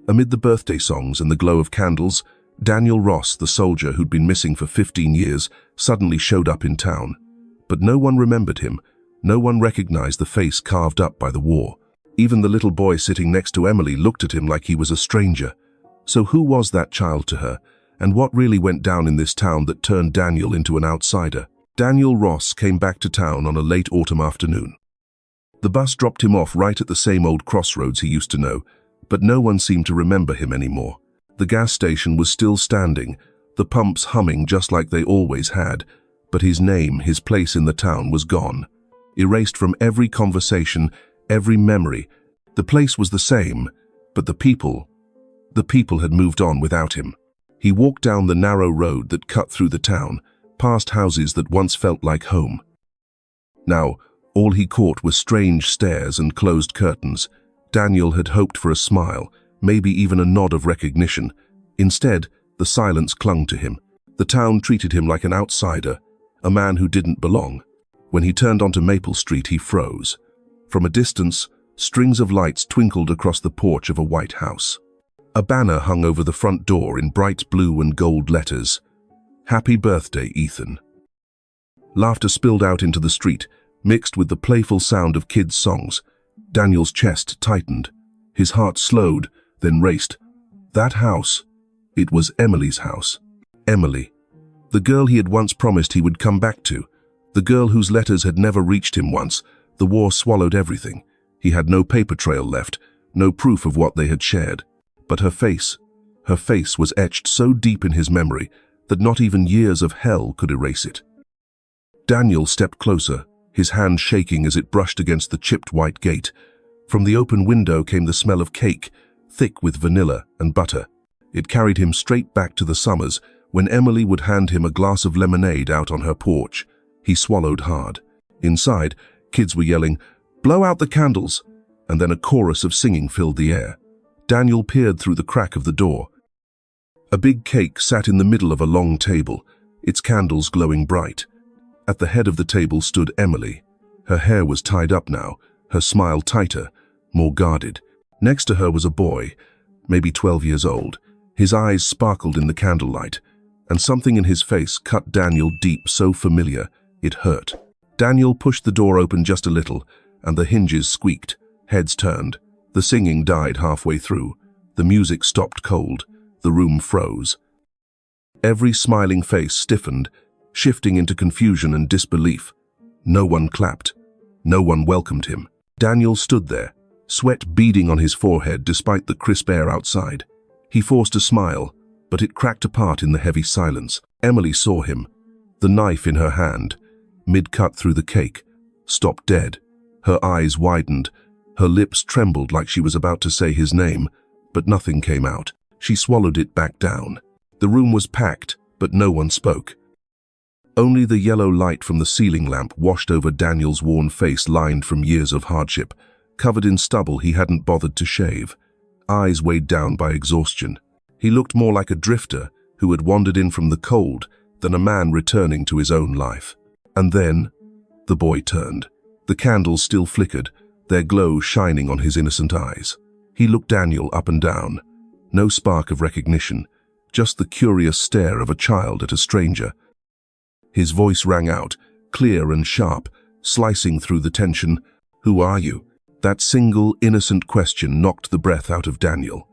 Amid the birthday songs and the glow of candles, Daniel Ross, the soldier who'd been missing for 15 years, suddenly showed up in town. But no one remembered him. No one recognized the face carved up by the war. Even the little boy sitting next to Emily looked at him like he was a stranger. So who was that child to her? And what really went down in this town that turned Daniel into an outsider? Daniel Ross came back to town on a late autumn afternoon. The bus dropped him off right at the same old crossroads he used to know, but no one seemed to remember him anymore. The gas station was still standing, the pumps humming just like they always had, but his name, his place in the town was gone. Erased from every conversation, every memory. The place was the same, but the people had moved on without him. He walked down the narrow road that cut through the town, past houses that once felt like home. Now, all he caught were strange stares and closed curtains. Daniel had hoped for a smile, maybe even a nod of recognition. Instead, the silence clung to him. The town treated him like an outsider, a man who didn't belong. When he turned onto Maple Street, he froze. From a distance, strings of lights twinkled across the porch of a white house. A banner hung over the front door in bright blue and gold letters. "Happy birthday, Ethan." Laughter spilled out into the street, mixed with the playful sound of kids' songs. Daniel's chest tightened. His heart slowed, then raced. That house. It was Emily's house. Emily. The girl he had once promised he would come back to. The girl whose letters had never reached him once. The war swallowed everything. He had no paper trail left, no proof of what they had shared. But her face was etched so deep in his memory that not even years of hell could erase it. Daniel stepped closer, his hand shaking as it brushed against the chipped white gate. From the open window came the smell of cake, thick with vanilla and butter. It carried him straight back to the summers, when Emily would hand him a glass of lemonade out on her porch. He swallowed hard. Inside, kids were yelling, "Blow out the candles!" and then a chorus of singing filled the air. Daniel peered through the crack of the door. A big cake sat in the middle of a long table, its candles glowing bright. At the head of the table stood Emily. Her hair was tied up now, her smile tighter, more guarded. Next to her was a boy, maybe 12 years old. His eyes sparkled in the candlelight, and something in his face cut Daniel deep, so familiar, it hurt. Daniel pushed the door open just a little, and the hinges squeaked. Heads turned. The singing died halfway through. The music stopped cold. The room froze. Every smiling face stiffened, shifting into confusion and disbelief. No one clapped. No one welcomed him. Daniel stood there, sweat beading on his forehead despite the crisp air outside. He forced a smile, but it cracked apart in the heavy silence. Emily saw him, the knife in her hand, mid-cut through the cake, stopped dead. Her eyes widened. Her lips trembled like she was about to say his name, but nothing came out. She swallowed it back down. The room was packed, but no one spoke. Only the yellow light from the ceiling lamp washed over Daniel's worn face lined from years of hardship, covered in stubble he hadn't bothered to shave, eyes weighed down by exhaustion. He looked more like a drifter who had wandered in from the cold than a man returning to his own life. And then, the boy turned. The candles still flickered, their glow shining on his innocent eyes. He looked Daniel up and down. No spark of recognition, just the curious stare of a child at a stranger. His voice rang out, clear and sharp, slicing through the tension. "Who are you?" That single, innocent question knocked the breath out of Daniel.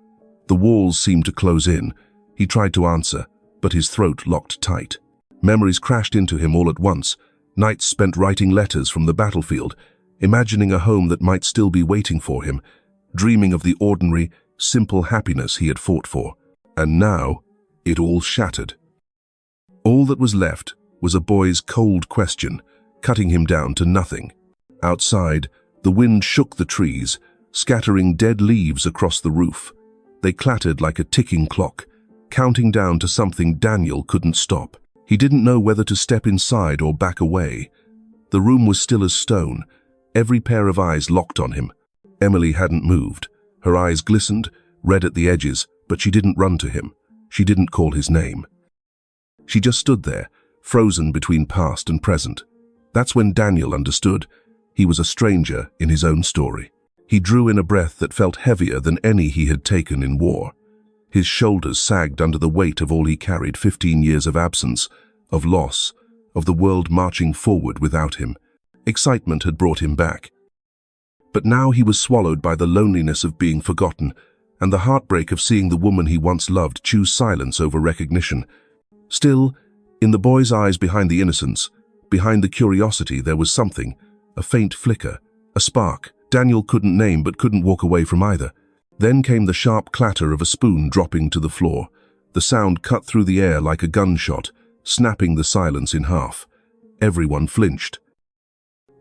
The walls seemed to close in. He tried to answer, but his throat locked tight. Memories crashed into him all at once. Nights spent writing letters from the battlefield, imagining a home that might still be waiting for him, dreaming of the ordinary, simple happiness he had fought for. And now, it all shattered. All that was left was a boy's cold question, cutting him down to nothing. Outside, the wind shook the trees, scattering dead leaves across the roof. They clattered like a ticking clock, counting down to something Daniel couldn't stop. He didn't know whether to step inside or back away. The room was still as stone, every pair of eyes locked on him. Emily hadn't moved. Her eyes glistened, red at the edges, but she didn't run to him. She didn't call his name. She just stood there, frozen between past and present. That's when Daniel understood. He was a stranger in his own story. He drew in a breath that felt heavier than any he had taken in war. His shoulders sagged under the weight of all he carried: 15 years of absence, of loss, of the world marching forward without him. Excitement had brought him back. But now he was swallowed by the loneliness of being forgotten, and the heartbreak of seeing the woman he once loved choose silence over recognition. Still, in the boy's eyes, behind the innocence, behind the curiosity, there was something, a faint flicker, a spark Daniel couldn't name but couldn't walk away from either. Then came the sharp clatter of a spoon dropping to the floor. The sound cut through the air like a gunshot, snapping the silence in half. Everyone flinched.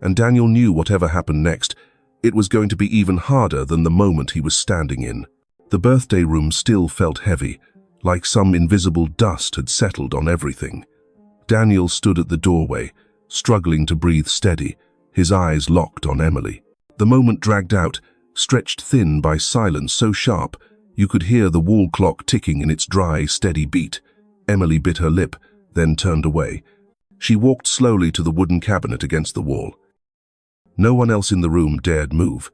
And Daniel knew whatever happened next, it was going to be even harder than the moment he was standing in. The birthday room still felt heavy, like some invisible dust had settled on everything. Daniel stood at the doorway, struggling to breathe steady, his eyes locked on Emily. The moment dragged out, stretched thin by silence so sharp you could hear the wall clock ticking in its dry, steady beat. Emily bit her lip, then turned away. She walked slowly to the wooden cabinet against the wall. No one else in the room dared move.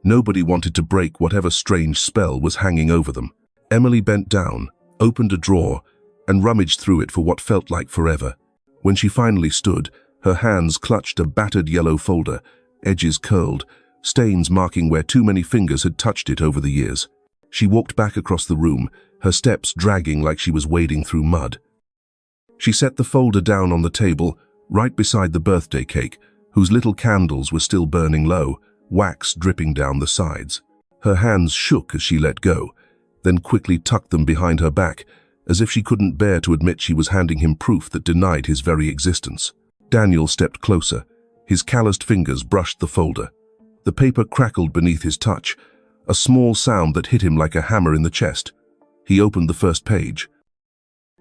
Nobody wanted to break whatever strange spell was hanging over them. Emily bent down, opened a drawer, and rummaged through it for what felt like forever. When she finally stood, her hands clutched a battered yellow folder, edges curled, stains marking where too many fingers had touched it over the years. She walked back across the room, her steps dragging like she was wading through mud. She set the folder down on the table, right beside the birthday cake, whose little candles were still burning low, wax dripping down the sides. Her hands shook as she let go, then quickly tucked them behind her back, as if she couldn't bear to admit she was handing him proof that denied his very existence. Daniel stepped closer. His calloused fingers brushed the folder. The paper crackled beneath his touch, a small sound that hit him like a hammer in the chest. He opened the first page.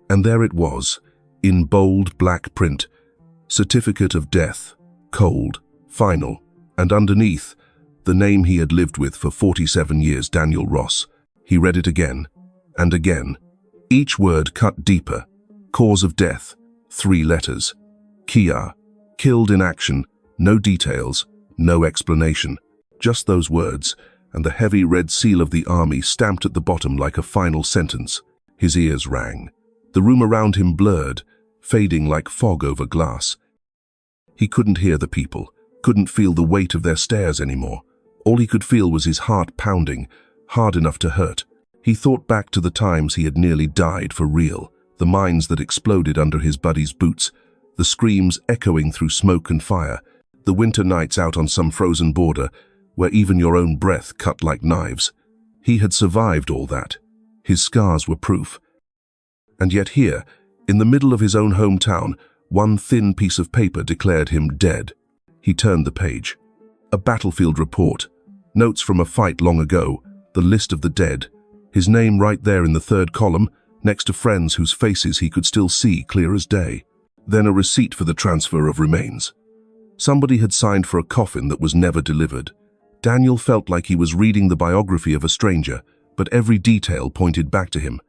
And there it was, in bold black print, certificate of death, cold, final, and underneath, the name he had lived with for 47 years, Daniel Ross. He read it again, and again. Each word cut deeper. Cause of death, 3 letters. Kia, killed in action, no details, no explanation. Just those words, and the heavy red seal of the army stamped at the bottom like a final sentence. His ears rang. The room around him blurred, fading like fog over glass. He couldn't hear the people, couldn't feel the weight of their stares anymore. All he could feel was his heart pounding, hard enough to hurt. He thought back to the times he had nearly died for real, the mines that exploded under his buddy's boots, the screams echoing through smoke and fire, the winter nights out on some frozen border where even your own breath cut like knives. He had survived all that. His scars were proof. And yet here, in the middle of his own hometown, one thin piece of paper declared him dead. He turned the page. A battlefield report, notes from a fight long ago, the list of the dead, his name right there in the 3rd column, next to friends whose faces he could still see clear as day. Then a receipt for the transfer of remains. Somebody had signed for a coffin that was never delivered. Daniel felt like he was reading the biography of a stranger, but every detail pointed back to him.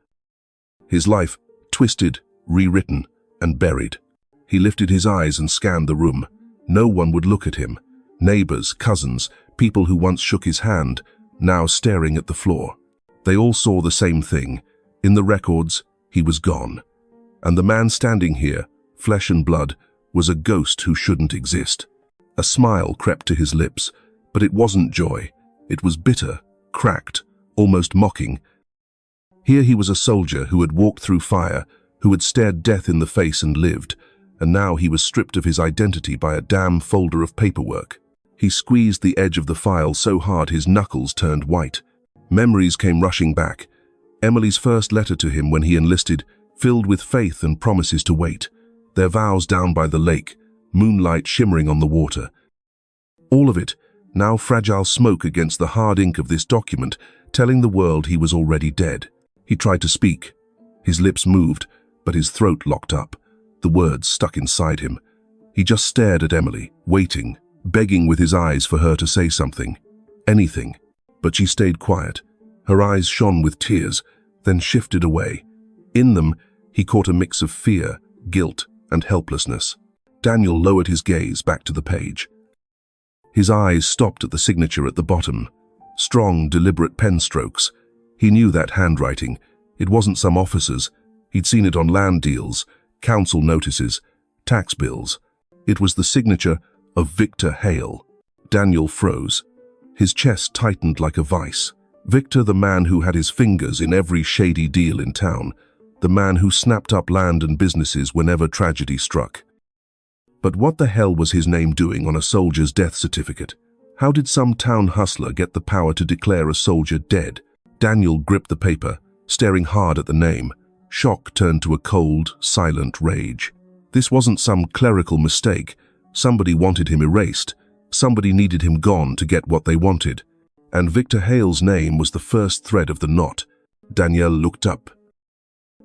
His life, twisted, rewritten, and buried. He lifted his eyes and scanned the room. No one would look at him. Neighbors, cousins, people who once shook his hand, now staring at the floor. They all saw the same thing. In the records, he was gone. And the man standing here, flesh and blood, was a ghost who shouldn't exist. A smile crept to his lips, but it wasn't joy. It was bitter, cracked, almost mocking. Here he was, a soldier who had walked through fire, who had stared death in the face and lived, and now he was stripped of his identity by a damn folder of paperwork. He squeezed the edge of the file so hard his knuckles turned white. Memories came rushing back. Emily's first letter to him when he enlisted, filled with faith and promises to wait. Their vows down by the lake, moonlight shimmering on the water. All of it, now fragile smoke against the hard ink of this document, telling the world he was already dead. He tried to speak. His lips moved, but his throat locked up. The words stuck inside him. He just stared at Emily, waiting, begging with his eyes for her to say something. Anything. But she stayed quiet. Her eyes shone with tears, then shifted away. In them, he caught a mix of fear, guilt, and helplessness. Daniel lowered his gaze back to the page. His eyes stopped at the signature at the bottom, Strong, deliberate pen strokes. He knew that handwriting. It wasn't some officer's. He'd seen it on land deals, council notices, tax bills. It was the signature of Victor Hale. Daniel froze. His chest tightened like a vice. Victor, the man who had his fingers in every shady deal in town. The man who snapped up land and businesses whenever tragedy struck. But what the hell was his name doing on a soldier's death certificate? How did some town hustler get the power to declare a soldier dead? Daniel gripped the paper, staring hard at the name. Shock turned to a cold, silent rage. This wasn't some clerical mistake. Somebody wanted him erased. Somebody needed him gone to get what they wanted. And Victor Hale's name was the first thread of the knot. Daniel looked up.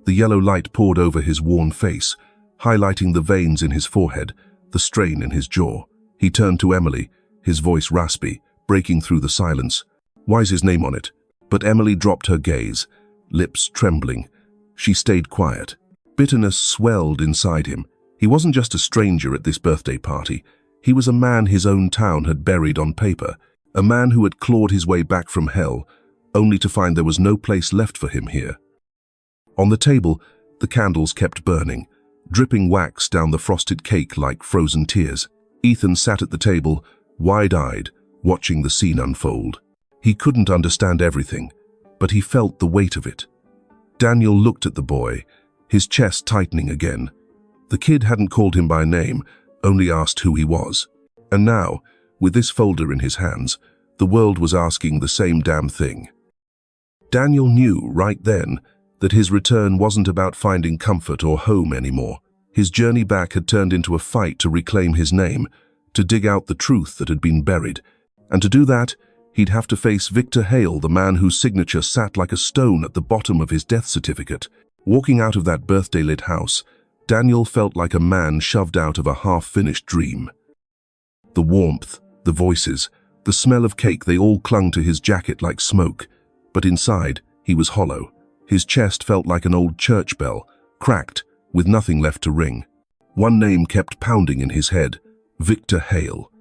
The yellow light poured over his worn face, highlighting the veins in his forehead, the strain in his jaw. He turned to Emily, his voice raspy, breaking through the silence. "Why's his name on it?" But Emily dropped her gaze, lips trembling. She stayed quiet. Bitterness swelled inside him. He wasn't just a stranger at this birthday party. He was a man his own town had buried on paper, a man who had clawed his way back from hell, only to find there was no place left for him here. On the table, the candles kept burning, dripping wax down the frosted cake like frozen tears. Ethan sat at the table, wide-eyed, watching the scene unfold. He couldn't understand everything, but he felt the weight of it. Daniel looked at the boy, his chest tightening again. The kid hadn't called him by name, only asked who he was. And now, with this folder in his hands, the world was asking the same damn thing. Daniel knew right then that his return wasn't about finding comfort or home anymore. His journey back had turned into a fight to reclaim his name, to dig out the truth that had been buried. And to do that, he'd have to face Victor Hale, the man whose signature sat like a stone at the bottom of his death certificate. Walking out of that birthday-lit house, Daniel felt like a man shoved out of a half-finished dream. The warmth, the voices, the smell of cake, they all clung to his jacket like smoke. But inside, he was hollow. His chest felt like an old church bell, cracked, with nothing left to ring. One name kept pounding in his head: Victor Hale.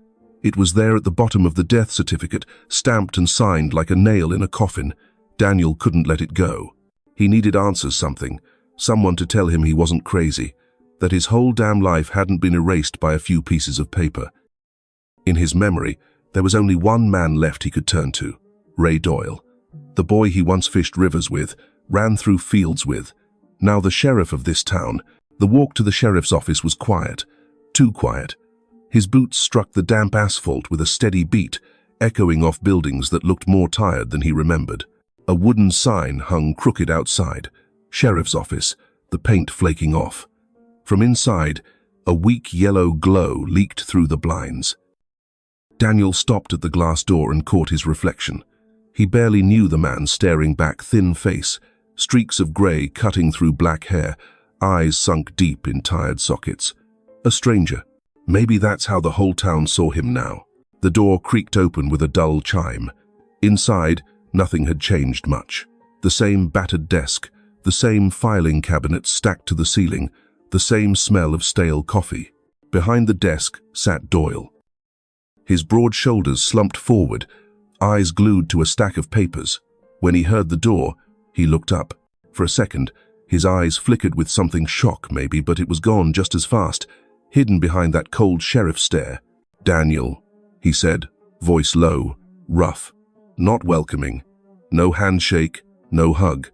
It was there at the bottom of the death certificate, stamped and signed like a nail in a coffin. Daniel couldn't let it go. He needed answers, someone to tell him he wasn't crazy, that his whole damn life hadn't been erased by a few pieces of paper. In his memory, there was only one man left he could turn to: Ray Doyle, the boy he once fished rivers with, ran through fields with. Now the sheriff of this town. The walk to the sheriff's office was quiet, too quiet. His boots struck the damp asphalt with a steady beat, echoing off buildings that looked more tired than he remembered. A wooden sign hung crooked outside. Sheriff's office, the paint flaking off. From inside, a weak yellow glow leaked through the blinds. Daniel stopped at the glass door and caught his reflection. He barely knew the man staring back, thin face, streaks of grey cutting through black hair, eyes sunk deep in tired sockets. A stranger. Maybe that's how the whole town saw him now. The door creaked open with a dull chime. Inside, nothing had changed much. The same battered desk, the same filing cabinet stacked to the ceiling, the same smell of stale coffee. Behind the desk sat Doyle. His broad shoulders slumped forward, eyes glued to a stack of papers. When he heard the door, he looked up. For a second, his eyes flickered with something, shock maybe, but it was gone just as fast, hidden behind that cold sheriff stare. "Daniel," he said, voice low, rough, not welcoming. No handshake, no hug.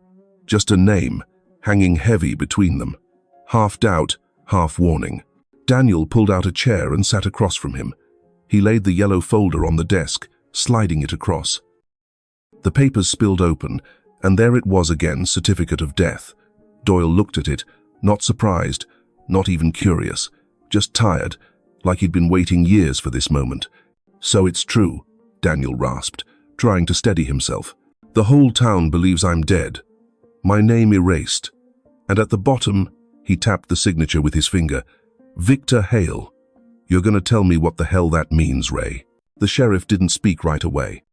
Just a name, hanging heavy between them. Half doubt, half warning. Daniel pulled out a chair and sat across from him. He laid the yellow folder on the desk, sliding it across. The papers spilled open, and there it was again, certificate of death. Doyle looked at it, not surprised, not even curious, just tired, like he'd been waiting years for this moment. "So it's true," Daniel rasped, trying to steady himself. "The whole town believes I'm dead. My name erased. And at the bottom," he tapped the signature with his finger, "Victor Hale. You're gonna tell me what the hell that means, Ray." The sheriff didn't speak right away.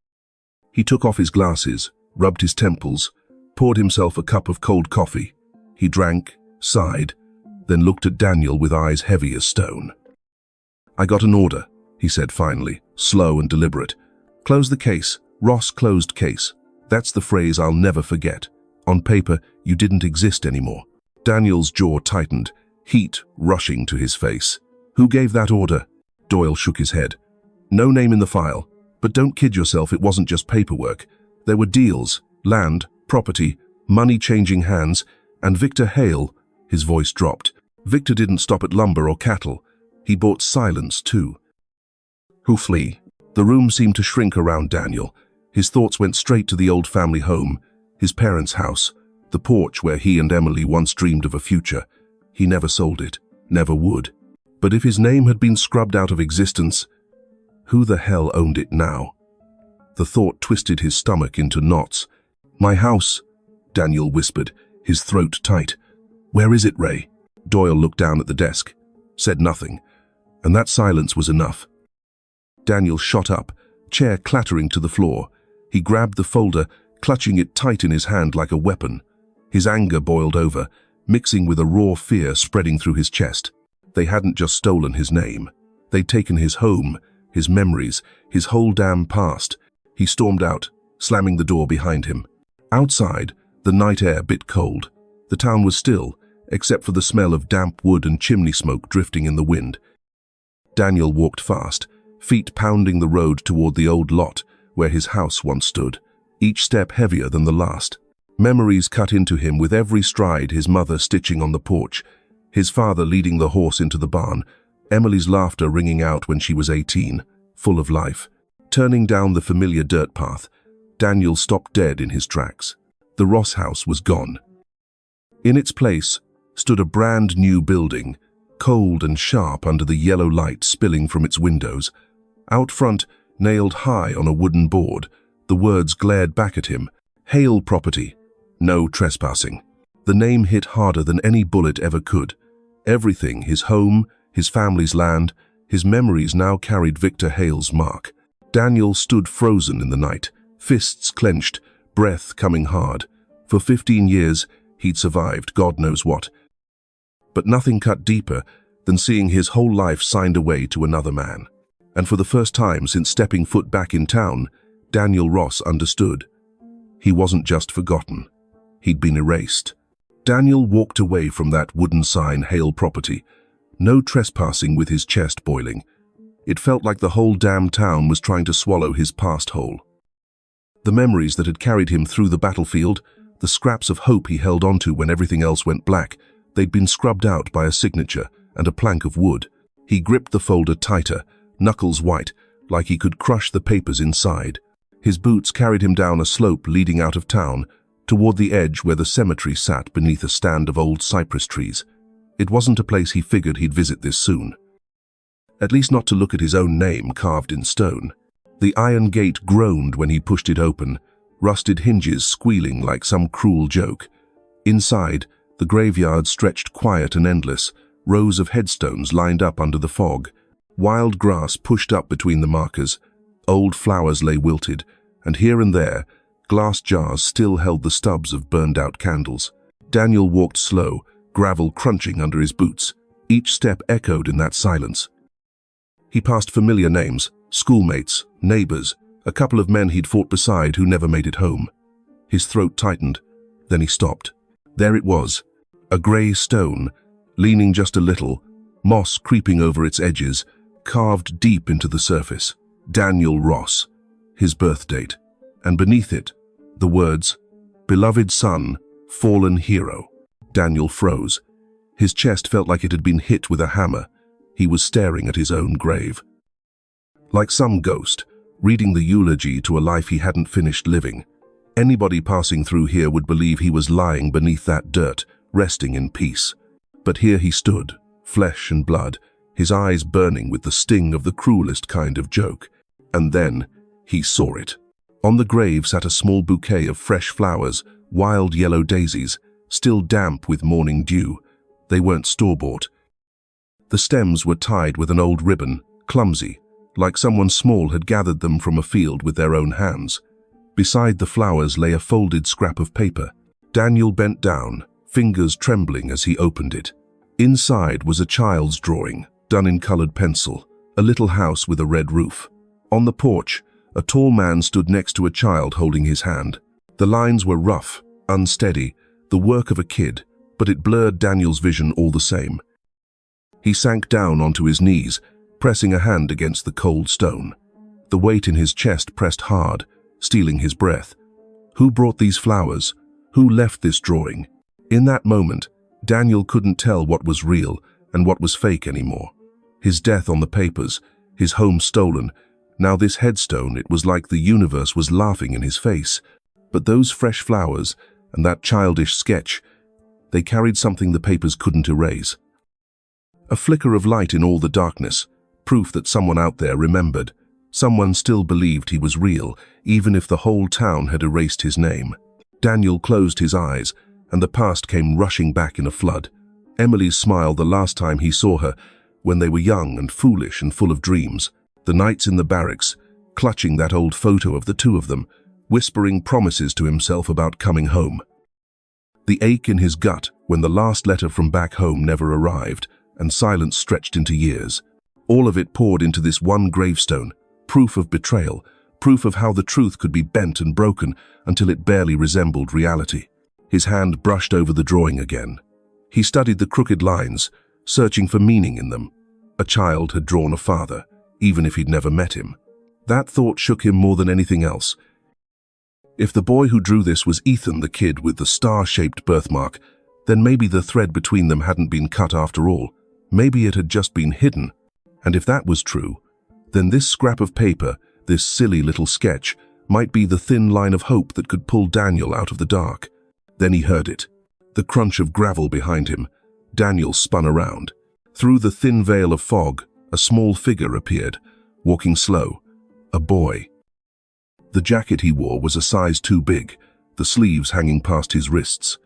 He took off his glasses, rubbed his temples, poured himself a cup of cold coffee. He drank, sighed, then looked at Daniel with eyes heavy as stone. "I got an order," he said finally, slow and deliberate. "Close the case. Ross closed case. That's the phrase I'll never forget. On paper, you didn't exist anymore. Daniel's jaw tightened, heat rushing to his face. Who gave that order? Doyle shook his head. No name in the file. But don't kid yourself, it wasn't just paperwork. There were deals, land, property, money changing hands, and Victor Hale. His voice dropped. Victor didn't stop at lumber or cattle. He bought silence too. Who flee? The room seemed to shrink around Daniel. His thoughts went straight to the old family home, his parents' house, the porch where he and Emily once dreamed of a future. He never sold it, never would. But if his name had been scrubbed out of existence, who the hell owned it now? The thought twisted his stomach into knots. My house, Daniel whispered, his throat tight. Where is it, Ray? Doyle looked down at the desk, said nothing, and that silence was enough. Daniel shot up, chair clattering to the floor. He grabbed the folder, clutching it tight in his hand like a weapon. His anger boiled over, mixing with a raw fear spreading through his chest. They hadn't just stolen his name. They'd taken his home, his memories, his whole damn past. He stormed out, slamming the door behind him. Outside, the night air bit cold. The town was still, except for the smell of damp wood and chimney smoke drifting in the wind. Daniel walked fast, feet pounding the road toward the old lot where his house once stood, each step heavier than the last. Memories cut into him with every stride, his mother stitching on the porch, his father leading the horse into the barn, Emily's laughter ringing out when she was 18, full of life. Turning down the familiar dirt path, Daniel stopped dead in his tracks. The Ross house was gone. In its place stood a brand new building, cold and sharp under the yellow light spilling from its windows. Out front, nailed high on a wooden board, the words glared back at him. Hale property. No trespassing. The name hit harder than any bullet ever could. Everything, his home, his family's land, his memories now carried Victor Hale's mark. Daniel stood frozen in the night, fists clenched, breath coming hard. For 15 years, he'd survived God knows what. But nothing cut deeper than seeing his whole life signed away to another man. And for the first time since stepping foot back in town, Daniel Ross understood. He wasn't just forgotten. He'd been erased. Daniel walked away from that wooden sign, Hale property. No trespassing, with his chest boiling. It felt like the whole damn town was trying to swallow his past whole. The memories that had carried him through the battlefield, the scraps of hope he held onto when everything else went black, they'd been scrubbed out by a signature and a plank of wood. He gripped the folder tighter, knuckles white, like he could crush the papers inside. His boots carried him down a slope leading out of town, toward the edge where the cemetery sat beneath a stand of old cypress trees. It wasn't a place he figured he'd visit this soon. At least not to look at his own name carved in stone. The iron gate groaned when he pushed it open, rusted hinges squealing like some cruel joke. Inside, the graveyard stretched quiet and endless, rows of headstones lined up under the fog. Wild grass pushed up between the markers, old flowers lay wilted, and here and there, glass jars still held the stubs of burned-out candles. Daniel walked slow, gravel crunching under his boots. Each step echoed in that silence. He passed familiar names, schoolmates, neighbors, a couple of men he'd fought beside who never made it home. His throat tightened, then he stopped. There it was, a grey stone, leaning just a little, moss creeping over its edges, carved deep into the surface. Daniel Ross, his birth date, and beneath it, the words, "Beloved son, fallen hero." Daniel froze. His chest felt like it had been hit with a hammer. He was staring at his own grave. Like some ghost, reading the eulogy to a life he hadn't finished living. Anybody passing through here would believe he was lying beneath that dirt, resting in peace. But here he stood, flesh and blood, his eyes burning with the sting of the cruelest kind of joke. And then he saw it. On the grave sat a small bouquet of fresh flowers, wild yellow daisies, still damp with morning dew. They weren't store-bought. The stems were tied with an old ribbon, clumsy, like someone small had gathered them from a field with their own hands. Beside the flowers lay a folded scrap of paper. Daniel bent down, fingers trembling as he opened it. Inside was a child's drawing, done in colored pencil, a little house with a red roof. On the porch, A tall man stood next to a child holding his hand. The lines were rough, unsteady, the work of a kid, but it blurred Daniel's vision all the same. He sank down onto his knees, pressing a hand against the cold stone. The weight in his chest pressed hard, stealing his breath. Who brought these flowers? Who left this drawing? In that moment, Daniel couldn't tell what was real and what was fake anymore. His death on the papers, his home stolen. Now this headstone, it was like the universe was laughing in his face. But those fresh flowers and that childish sketch, they carried something the papers couldn't erase. A flicker of light in all the darkness, proof that someone out there remembered. Someone still believed he was real, even if the whole town had erased his name. Daniel closed his eyes, and the past came rushing back in a flood. Emily's smile the last time he saw her, when they were young and foolish and full of dreams. The nights in the barracks, clutching that old photo of the two of them, whispering promises to himself about coming home. The ache in his gut when the last letter from back home never arrived, and silence stretched into years. All of it poured into this one gravestone, proof of betrayal, proof of how the truth could be bent and broken until it barely resembled reality. His hand brushed over the drawing again. He studied the crooked lines, searching for meaning in them. A child had drawn a father, even if he'd never met him. That thought shook him more than anything else. If the boy who drew this was Ethan, the kid with the star-shaped birthmark, then maybe the thread between them hadn't been cut after all. Maybe it had just been hidden. And if that was true, then this scrap of paper, this silly little sketch, might be the thin line of hope that could pull Daniel out of the dark. Then he heard it. The crunch of gravel behind him. Daniel spun around. Through the thin veil of fog, a small figure appeared, walking slow. A boy. The jacket he wore was a size too big, the sleeves hanging past his wrists.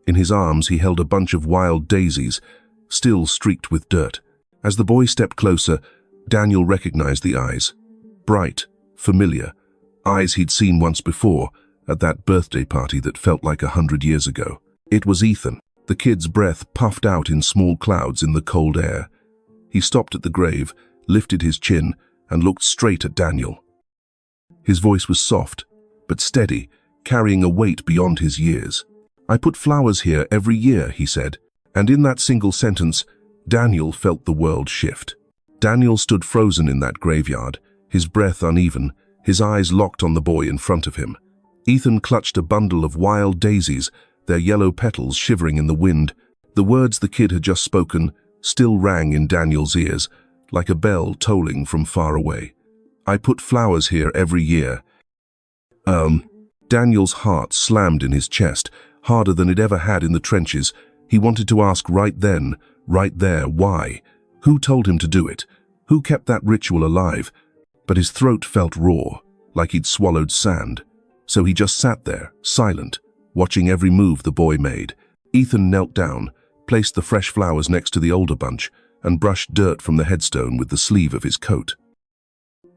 In his arms he held a bunch of wild daisies, still streaked with dirt. As the boy stepped closer, Daniel recognized the eyes. Bright, familiar, eyes he'd seen once before, at that birthday party that felt like 100 years ago. It was Ethan. The kid's breath puffed out in small clouds in the cold air. He stopped at the grave, lifted his chin, and looked straight at Daniel. His voice was soft, but steady, carrying a weight beyond his years. "I put flowers here every year," he said, and in that single sentence, Daniel felt the world shift. Daniel stood frozen in that graveyard, his breath uneven, his eyes locked on the boy in front of him. Ethan clutched a bundle of wild daisies, their yellow petals shivering in the wind. The words the kid had just spoken still rang in Daniel's ears, like a bell tolling from far away. "I put flowers here every year." Daniel's heart slammed in his chest, harder than it ever had in the trenches. He wanted to ask right then, right there, why? Who told him to do it? Who kept that ritual alive? But his throat felt raw, like he'd swallowed sand. So he just sat there, silent, watching every move the boy made. Ethan knelt down, placed the fresh flowers next to the older bunch, and brushed dirt from the headstone with the sleeve of his coat.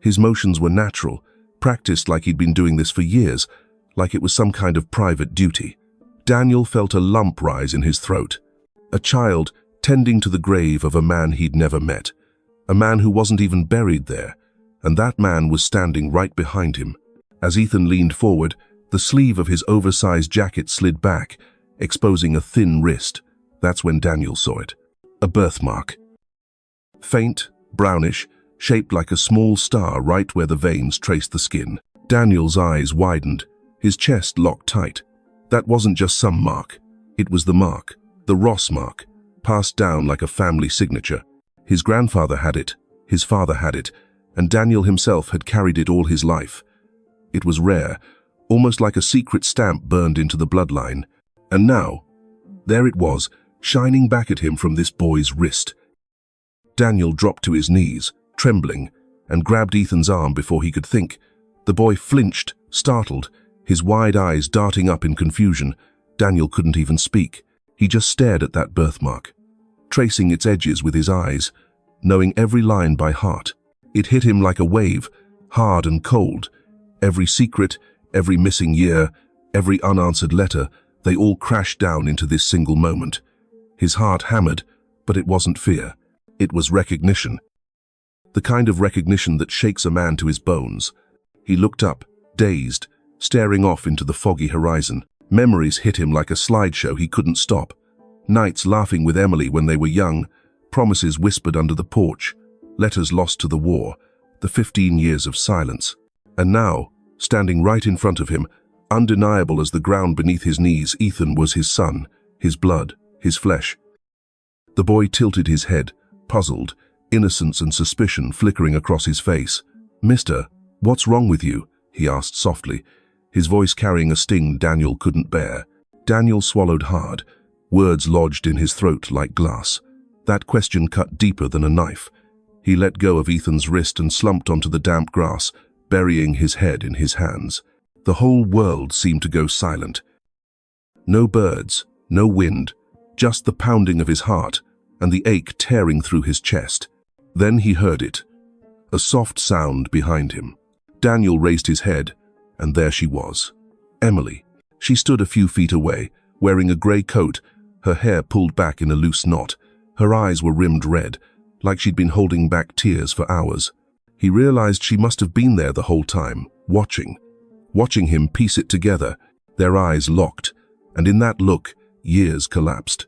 His motions were natural, practiced like he'd been doing this for years, like it was some kind of private duty. Daniel felt a lump rise in his throat. A child tending to the grave of a man he'd never met, a man who wasn't even buried there, and that man was standing right behind him. As Ethan leaned forward, the sleeve of his oversized jacket slid back, exposing a thin wrist. That's when Daniel saw it. A birthmark. Faint, brownish, shaped like a small star right where the veins traced the skin. Daniel's eyes widened, his chest locked tight. That wasn't just some mark. It was the mark, the Ross mark, passed down like a family signature. His grandfather had it, his father had it, and Daniel himself had carried it all his life. It was rare, almost like a secret stamp burned into the bloodline. And now, there it was, shining back at him from this boy's wrist. Daniel dropped to his knees, trembling, and grabbed Ethan's arm before he could think. The boy flinched, startled, his wide eyes darting up in confusion. Daniel couldn't even speak. He just stared at that birthmark, tracing its edges with his eyes, knowing every line by heart. It hit him like a wave, hard and cold. Every secret, every missing year, every unanswered letter, they all crashed down into this single moment. His heart hammered, but it wasn't fear. It was recognition. The kind of recognition that shakes a man to his bones. He looked up, dazed, staring off into the foggy horizon. Memories hit him like a slideshow he couldn't stop. Nights laughing with Emily when they were young, promises whispered under the porch, letters lost to the war, the 15 years of silence. And now, standing right in front of him, undeniable as the ground beneath his knees, Ethan was his son, his blood, his flesh. The boy tilted his head, puzzled, innocence and suspicion flickering across his face. "Mister, what's wrong with you?" he asked softly, his voice carrying a sting Daniel couldn't bear. Daniel swallowed hard, words lodged in his throat like glass. That question cut deeper than a knife. He let go of Ethan's wrist and slumped onto the damp grass, burying his head in his hands. The whole world seemed to go silent. No birds, no wind, just the pounding of his heart and the ache tearing through his chest. Then he heard it, a soft sound behind him. Daniel raised his head, and there she was, Emily. She stood a few feet away, wearing a grey coat, her hair pulled back in a loose knot. Her eyes were rimmed red, like she'd been holding back tears for hours. He realized she must have been there the whole time, watching him piece it together, their eyes locked, and in that look, years collapsed.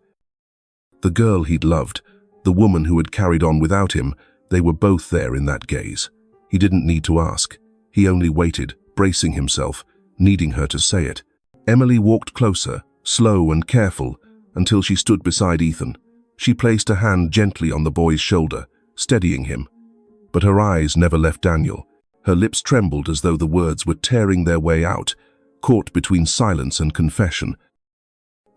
The girl he'd loved, the woman who had carried on without him, they were both there in that gaze. He didn't need to ask. He only waited, bracing himself, needing her to say it. Emily walked closer, slow and careful, until she stood beside Ethan. She placed a hand gently on the boy's shoulder, steadying him. But her eyes never left Daniel. Her lips trembled as though the words were tearing their way out, caught between silence and confession.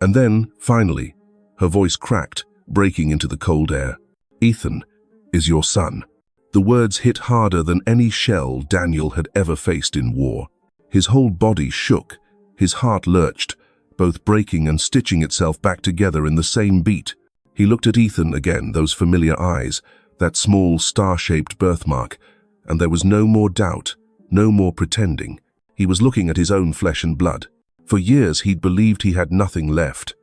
And then, finally, her voice cracked, breaking into the cold air. "Ethan is your son." The words hit harder than any shell Daniel had ever faced in war. His whole body shook, his heart lurched, both breaking and stitching itself back together in the same beat. He looked at Ethan again, those familiar eyes, that small star-shaped birthmark, and there was no more doubt, no more pretending. He was looking at his own flesh and blood. For years he'd believed he had nothing left,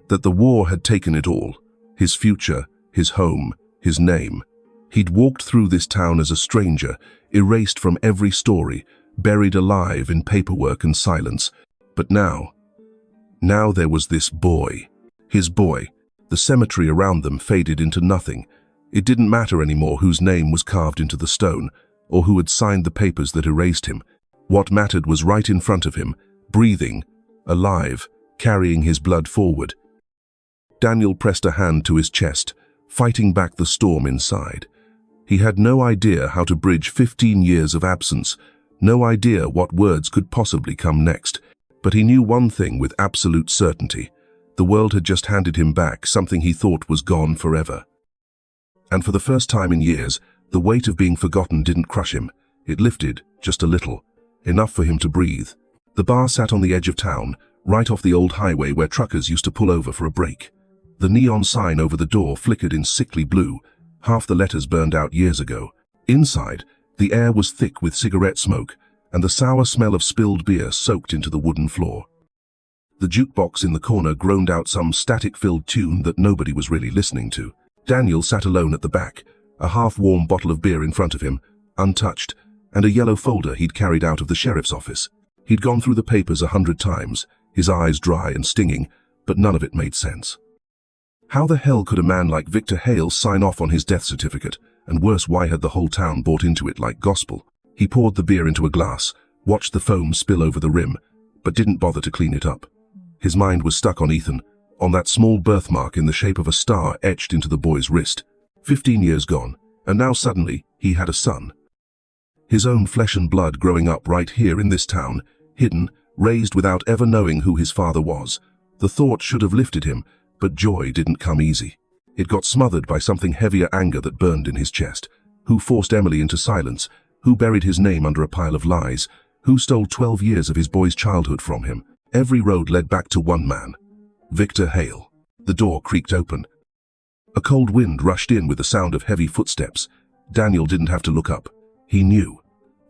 that the war had taken it all, his future, his home, his name. He'd walked through this town as a stranger, erased from every story, buried alive in paperwork and silence. But now there was this boy. His boy. The cemetery around them faded into nothing. It didn't matter anymore whose name was carved into the stone, or who had signed the papers that erased him. What mattered was right in front of him, breathing, alive, carrying his blood forward. Daniel pressed a hand to his chest, fighting back the storm inside. He had no idea how to bridge 15 years of absence, no idea what words could possibly come next. But he knew one thing with absolute certainty. The world had just handed him back something he thought was gone forever. And for the first time in years, the weight of being forgotten didn't crush him. It lifted, just a little, enough for him to breathe. The bar sat on the edge of town, right off the old highway where truckers used to pull over for a break. The neon sign over the door flickered in sickly blue, half the letters burned out years ago. Inside, the air was thick with cigarette smoke, and the sour smell of spilled beer soaked into the wooden floor. The jukebox in the corner groaned out some static-filled tune that nobody was really listening to. Daniel sat alone at the back, a half-warm bottle of beer in front of him, untouched, and a yellow folder he'd carried out of the sheriff's office. He'd gone through the papers 100 times, his eyes dry and stinging, but none of it made sense. How the hell could a man like Victor Hale sign off on his death certificate? And worse, why had the whole town bought into it like gospel? He poured the beer into a glass, watched the foam spill over the rim, but didn't bother to clean it up. His mind was stuck on Ethan, on that small birthmark in the shape of a star etched into the boy's wrist. 15 years gone, and now suddenly he had a son. His own flesh and blood growing up right here in this town, hidden, raised without ever knowing who his father was. The thought should have lifted him, but joy didn't come easy. It got smothered by something heavier, anger that burned in his chest. Who forced Emily into silence? Who buried his name under a pile of lies? Who stole 12 years of his boy's childhood from him? Every road led back to one man, Victor Hale. The door creaked open. A cold wind rushed in with the sound of heavy footsteps. Daniel didn't have to look up. He knew.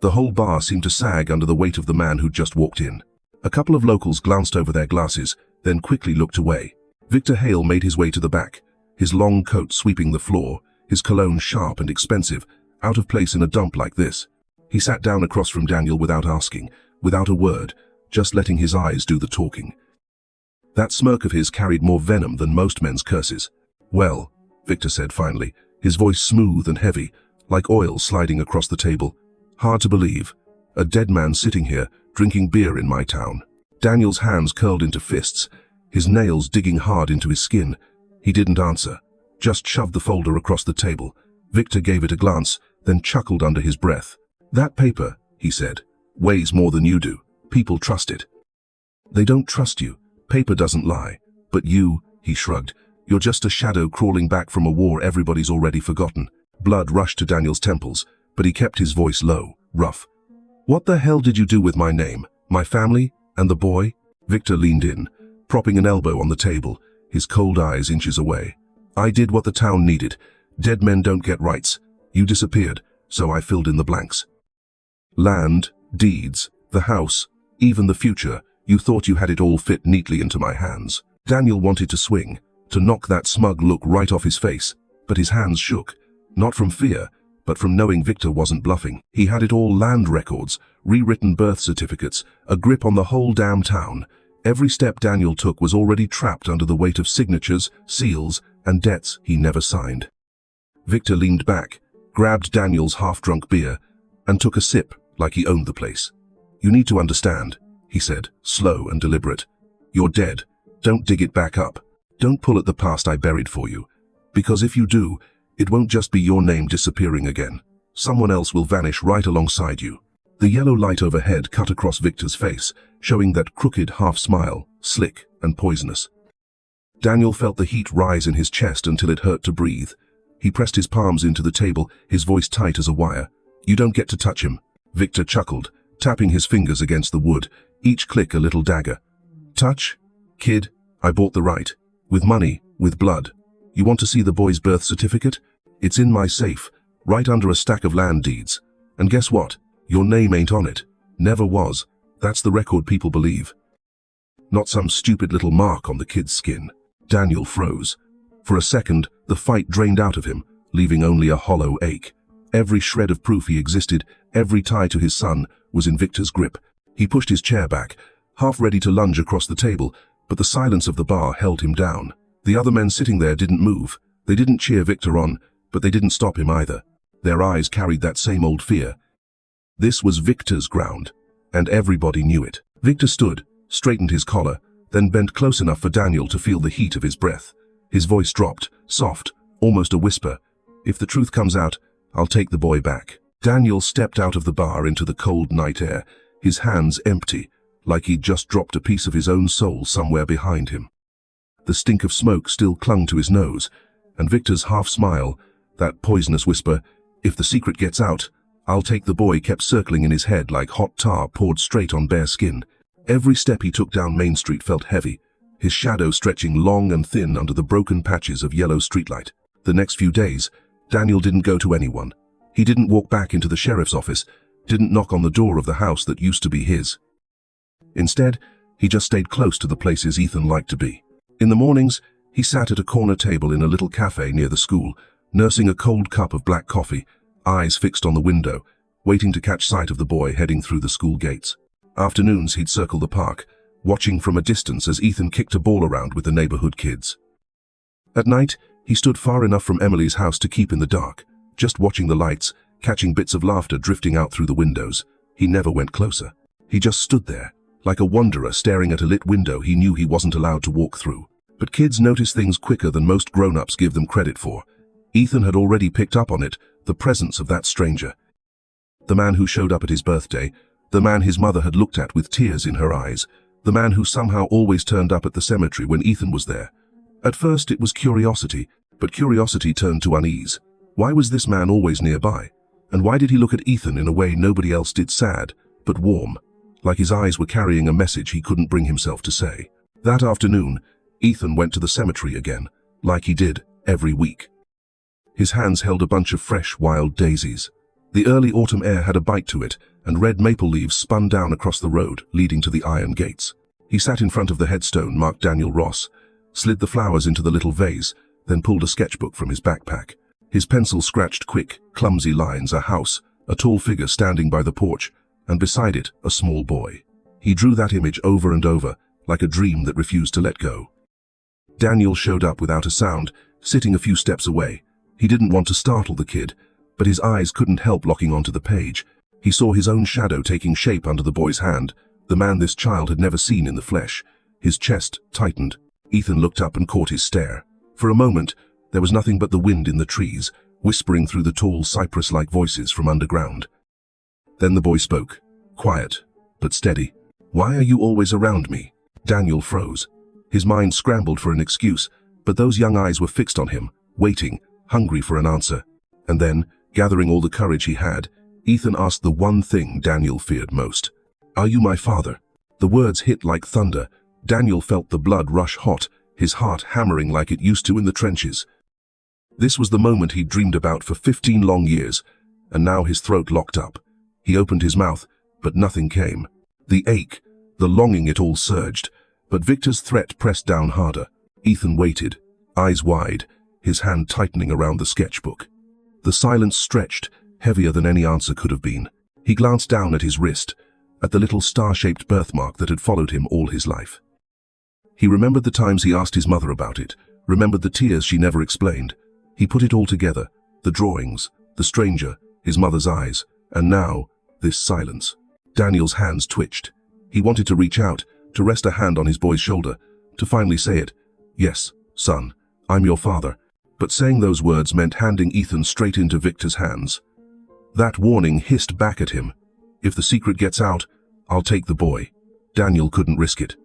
The whole bar seemed to sag under the weight of the man who'd just walked in. A couple of locals glanced over their glasses, then quickly looked away. Victor Hale made his way to the back, his long coat sweeping the floor, his cologne sharp and expensive, out of place in a dump like this. He sat down across from Daniel without asking, without a word, just letting his eyes do the talking. That smirk of his carried more venom than most men's curses. "Well," Victor said finally, his voice smooth and heavy, like oil sliding across the table. "Hard to believe. A dead man sitting here, drinking beer in my town." Daniel's hands curled into fists, his nails digging hard into his skin. He didn't answer, just shoved the folder across the table. Victor gave it a glance, then chuckled under his breath. "That paper," he said, "weighs more than you do. People trust it." "They don't trust you. Paper doesn't lie. But you," he shrugged, "you're just a shadow crawling back from a war everybody's already forgotten." Blood rushed to Daniel's temples, but he kept his voice low, rough. "What the hell did you do with my name, my family, and the boy?" Victor leaned in, propping an elbow on the table, his cold eyes inches away. "I did what the town needed. Dead men don't get rights. You disappeared, so I filled in the blanks. Land, deeds, the house, even the future. You thought you had it all fit neatly into my hands." Daniel wanted to swing, to knock that smug look right off his face, but his hands shook, not from fear, but from knowing Victor wasn't bluffing. He had it all: land records, rewritten birth certificates, a grip on the whole damn town. Every step Daniel took was already trapped under the weight of signatures, seals, and debts he never signed. Victor leaned back, grabbed Daniel's half-drunk beer, and took a sip like he owned the place. "You need to understand," he said, slow and deliberate. "You're dead. Don't dig it back up. Don't pull at the past I buried for you. Because if you do, it won't just be your name disappearing again. Someone else will vanish right alongside you." The yellow light overhead cut across Victor's face, showing that crooked half-smile, slick and poisonous. Daniel felt the heat rise in his chest until it hurt to breathe. He pressed his palms into the table, his voice tight as a wire. "You don't get to touch him." Victor chuckled, tapping his fingers against the wood, each click a little dagger. "Touch? Kid, I bought the right. With money, with blood. You want to see the boy's birth certificate? It's in my safe, right under a stack of land deeds. And guess what? Your name ain't on it. Never was. That's the record people believe. Not some stupid little mark on the kid's skin." Daniel froze. For a second, the fight drained out of him, leaving only a hollow ache. Every shred of proof he existed, every tie to his son, was in Victor's grip. He pushed his chair back, half ready to lunge across the table, but the silence of the bar held him down. The other men sitting there didn't move. They didn't cheer Victor on, but they didn't stop him either. Their eyes carried that same old fear. This was Victor's ground, and everybody knew it. Victor stood, straightened his collar, then bent close enough for Daniel to feel the heat of his breath. His voice dropped, soft, almost a whisper. "If the truth comes out, I'll take the boy back." Daniel stepped out of the bar into the cold night air, his hands empty, like he'd just dropped a piece of his own soul somewhere behind him. The stink of smoke still clung to his nose, and Victor's half-smile, that poisonous whisper, "If the secret gets out, I'll take the boy," kept circling in his head like hot tar poured straight on bare skin. Every step he took down Main Street felt heavy, his shadow stretching long and thin under the broken patches of yellow streetlight. The next few days, Daniel didn't go to anyone. He didn't walk back into the sheriff's office, didn't knock on the door of the house that used to be his. Instead, he just stayed close to the places Ethan liked to be. In the mornings, he sat at a corner table in a little cafe near the school, nursing a cold cup of black coffee, eyes fixed on the window, waiting to catch sight of the boy heading through the school gates. Afternoons, he'd circle the park, watching from a distance as Ethan kicked a ball around with the neighborhood kids. At night, he stood far enough from Emily's house to keep in the dark, just watching the lights, catching bits of laughter drifting out through the windows. He never went closer. He just stood there, like a wanderer staring at a lit window he knew he wasn't allowed to walk through. But kids notice things quicker than most grown-ups give them credit for. Ethan had already picked up on it, the presence of that stranger. The man who showed up at his birthday, the man his mother had looked at with tears in her eyes, the man who somehow always turned up at the cemetery when Ethan was there. At first it was curiosity, but curiosity turned to unease. Why was this man always nearby? And why did he look at Ethan in a way nobody else did, sad, but warm, like his eyes were carrying a message he couldn't bring himself to say? That afternoon, Ethan went to the cemetery again, like he did every week. His hands held a bunch of fresh, wild daisies. The early autumn air had a bite to it, and red maple leaves spun down across the road, leading to the iron gates. He sat in front of the headstone marked Daniel Ross, slid the flowers into the little vase, then pulled a sketchbook from his backpack. His pencil scratched quick, clumsy lines: a house, a tall figure standing by the porch, and beside it, a small boy. He drew that image over and over, like a dream that refused to let go. Daniel showed up without a sound, sitting a few steps away. He didn't want to startle the kid, but his eyes couldn't help locking onto the page. He saw his own shadow taking shape under the boy's hand, the man this child had never seen in the flesh. His chest tightened. Ethan looked up and caught his stare. For a moment, there was nothing but the wind in the trees, whispering through the tall cypress-like voices from underground. Then the boy spoke, quiet, but steady. "Why are you always around me?" Daniel froze. His mind scrambled for an excuse, but those young eyes were fixed on him, waiting, hungry for an answer. And then, gathering all the courage he had, Ethan asked the one thing Daniel feared most. "Are you my father?" The words hit like thunder. Daniel felt the blood rush hot, his heart hammering like it used to in the trenches. This was the moment he'd dreamed about for 15 long years, and now his throat locked up. He opened his mouth, but nothing came. The ache, the longing, it all surged, but Victor's threat pressed down harder. Ethan waited, eyes wide, his hand tightening around the sketchbook. The silence stretched, heavier than any answer could have been. He glanced down at his wrist, at the little star-shaped birthmark that had followed him all his life. He remembered the times he asked his mother about it, remembered the tears she never explained. He put it all together, the drawings, the stranger, his mother's eyes, and now, this silence. Daniel's hands twitched. He wanted to reach out, to rest a hand on his boy's shoulder, to finally say it. "Yes, son, I'm your father." But saying those words meant handing Ethan straight into Victor's hands. That warning hissed back at him. "If the secret gets out, I'll take the boy." Daniel couldn't risk it.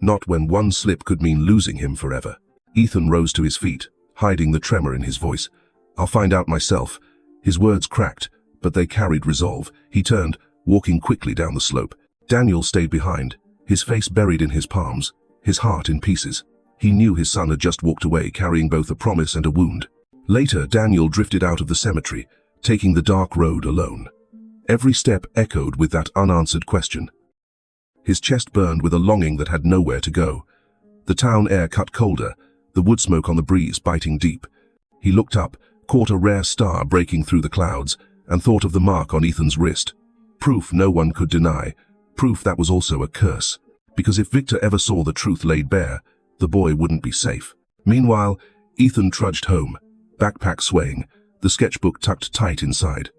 Not when one slip could mean losing him forever. Ethan rose to his feet, hiding the tremor in his voice. "I'll find out myself." His words cracked, but they carried resolve. He turned, walking quickly down the slope. Daniel stayed behind, his face buried in his palms, his heart in pieces. He knew his son had just walked away, carrying both a promise and a wound. Later, Daniel drifted out of the cemetery, taking the dark road alone. Every step echoed with that unanswered question. His chest burned with a longing that had nowhere to go. The town air cut colder, the wood smoke on the breeze biting deep. He looked up, caught a rare star breaking through the clouds, and thought of the mark on Ethan's wrist. Proof no one could deny, proof that was also a curse. Because if Victor ever saw the truth laid bare, the boy wouldn't be safe. Meanwhile, Ethan trudged home, backpack swaying, the sketchbook tucked tight inside.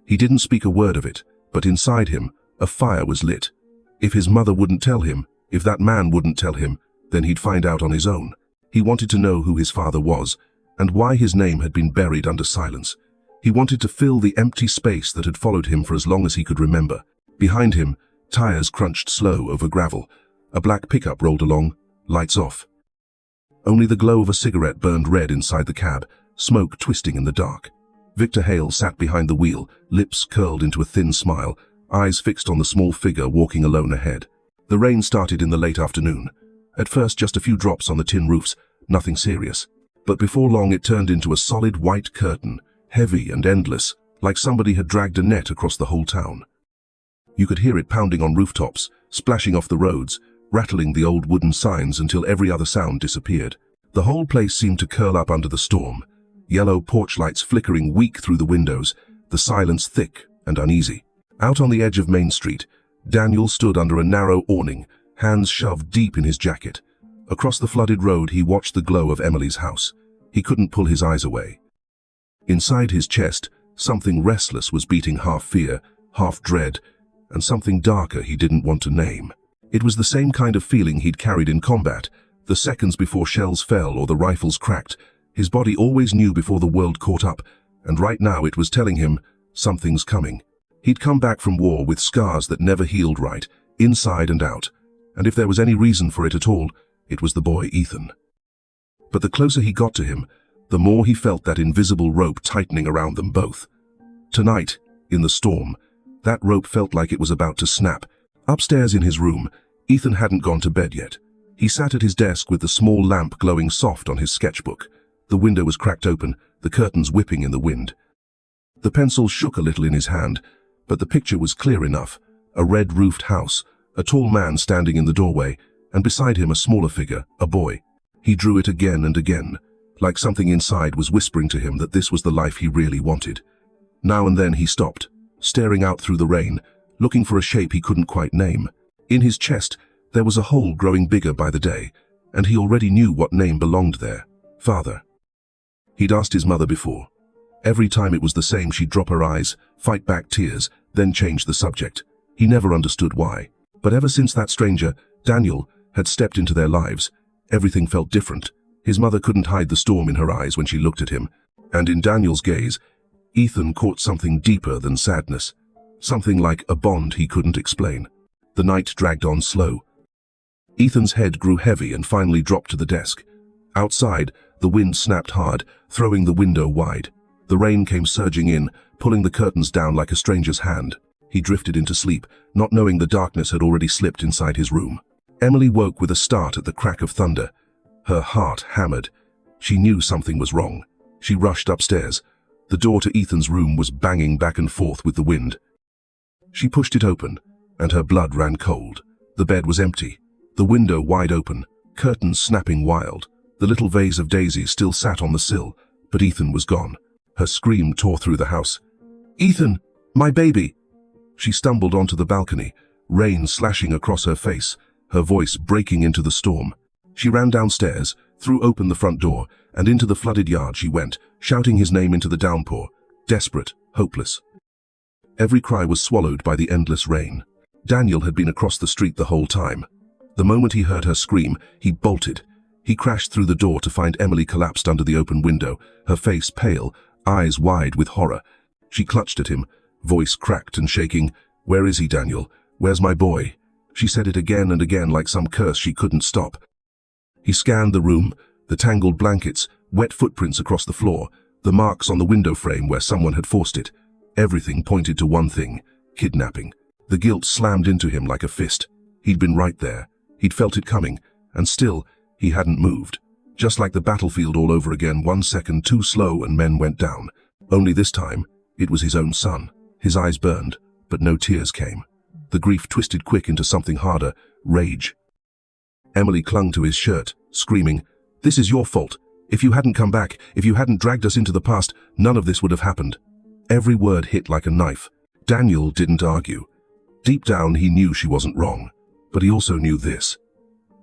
He didn't speak a word of it, but inside him, a fire was lit. If his mother wouldn't tell him, if that man wouldn't tell him, then he'd find out on his own. He wanted to know who his father was, and why his name had been buried under silence. He wanted to fill the empty space that had followed him for as long as he could remember. Behind him, tires crunched slow over gravel. A black pickup rolled along, lights off. Only the glow of a cigarette burned red inside the cab, smoke twisting in the dark. Victor Hale sat behind the wheel, lips curled into a thin smile, eyes fixed on the small figure walking alone ahead. The rain started in the late afternoon. At first just a few drops on the tin roofs, nothing serious. But before long it turned into a solid white curtain, heavy and endless, like somebody had dragged a net across the whole town. You could hear it pounding on rooftops, splashing off the roads, rattling the old wooden signs until every other sound disappeared. The whole place seemed to curl up under the storm, yellow porch lights flickering weak through the windows, the silence thick and uneasy. Out on the edge of Main Street, Daniel stood under a narrow awning, hands shoved deep in his jacket. Across the flooded road he watched the glow of Emily's house. He couldn't pull his eyes away. Inside his chest, something restless was beating, half fear, half dread, and something darker he didn't want to name. It was the same kind of feeling he'd carried in combat, the seconds before shells fell or the rifles cracked. His body always knew before the world caught up, and right now it was telling him, something's coming. He'd come back from war with scars that never healed right, inside and out, and if there was any reason for it at all, it was the boy Ethan. But the closer he got to him, the more he felt that invisible rope tightening around them both. Tonight, in the storm, that rope felt like it was about to snap. Upstairs in his room, Ethan hadn't gone to bed yet. He sat at his desk with the small lamp glowing soft on his sketchbook. The window was cracked open, the curtains whipping in the wind. The pencil shook a little in his hand, but the picture was clear enough. A red-roofed house, a tall man standing in the doorway, and beside him a smaller figure, a boy. He drew it again and again, like something inside was whispering to him that this was the life he really wanted. Now and then he stopped, staring out through the rain, looking for a shape he couldn't quite name. In his chest, there was a hole growing bigger by the day, and he already knew what name belonged there. Father. He'd asked his mother before. Every time it was the same. She'd drop her eyes, fight back tears, then change the subject. He never understood why. But ever since that stranger, Daniel, had stepped into their lives, everything felt different. His mother couldn't hide the storm in her eyes when she looked at him. And in Daniel's gaze, Ethan caught something deeper than sadness. Something like a bond he couldn't explain. The night dragged on slow. Ethan's head grew heavy and finally dropped to the desk. Outside, the wind snapped hard, throwing the window wide. The rain came surging in, pulling the curtains down like a stranger's hand. He drifted into sleep, not knowing the darkness had already slipped inside his room. Emily woke with a start at the crack of thunder. Her heart hammered. She knew something was wrong. She rushed upstairs. The door to Ethan's room was banging back and forth with the wind. She pushed it open, and her blood ran cold. The bed was empty, the window wide open, curtains snapping wild. The little vase of daisies still sat on the sill, but Ethan was gone. Her scream tore through the house. "Ethan, my baby!" She stumbled onto the balcony, rain slashing across her face, her voice breaking into the storm. She ran downstairs, threw open the front door, and into the flooded yard she went, shouting his name into the downpour, desperate, hopeless. Every cry was swallowed by the endless rain. Daniel had been across the street the whole time. The moment he heard her scream, he bolted. He crashed through the door to find Emily collapsed under the open window, her face pale, eyes wide with horror. She clutched at him, voice cracked and shaking. "Where is he, Daniel? Where's my boy?" She said it again and again like some curse she couldn't stop. He scanned the room, the tangled blankets, wet footprints across the floor, the marks on the window frame where someone had forced it. Everything pointed to one thing: kidnapping. The guilt slammed into him like a fist. He'd been right there. He'd felt it coming, and still, he hadn't moved. Just like the battlefield all over again, 1 second too slow and men went down. Only this time, it was his own son. His eyes burned, but no tears came. The grief twisted quick into something harder: rage. Emily clung to his shirt, screaming, "This is your fault. If you hadn't come back, if you hadn't dragged us into the past, none of this would have happened." Every word hit like a knife. Daniel didn't argue. Deep down, he knew she wasn't wrong. But he also knew this.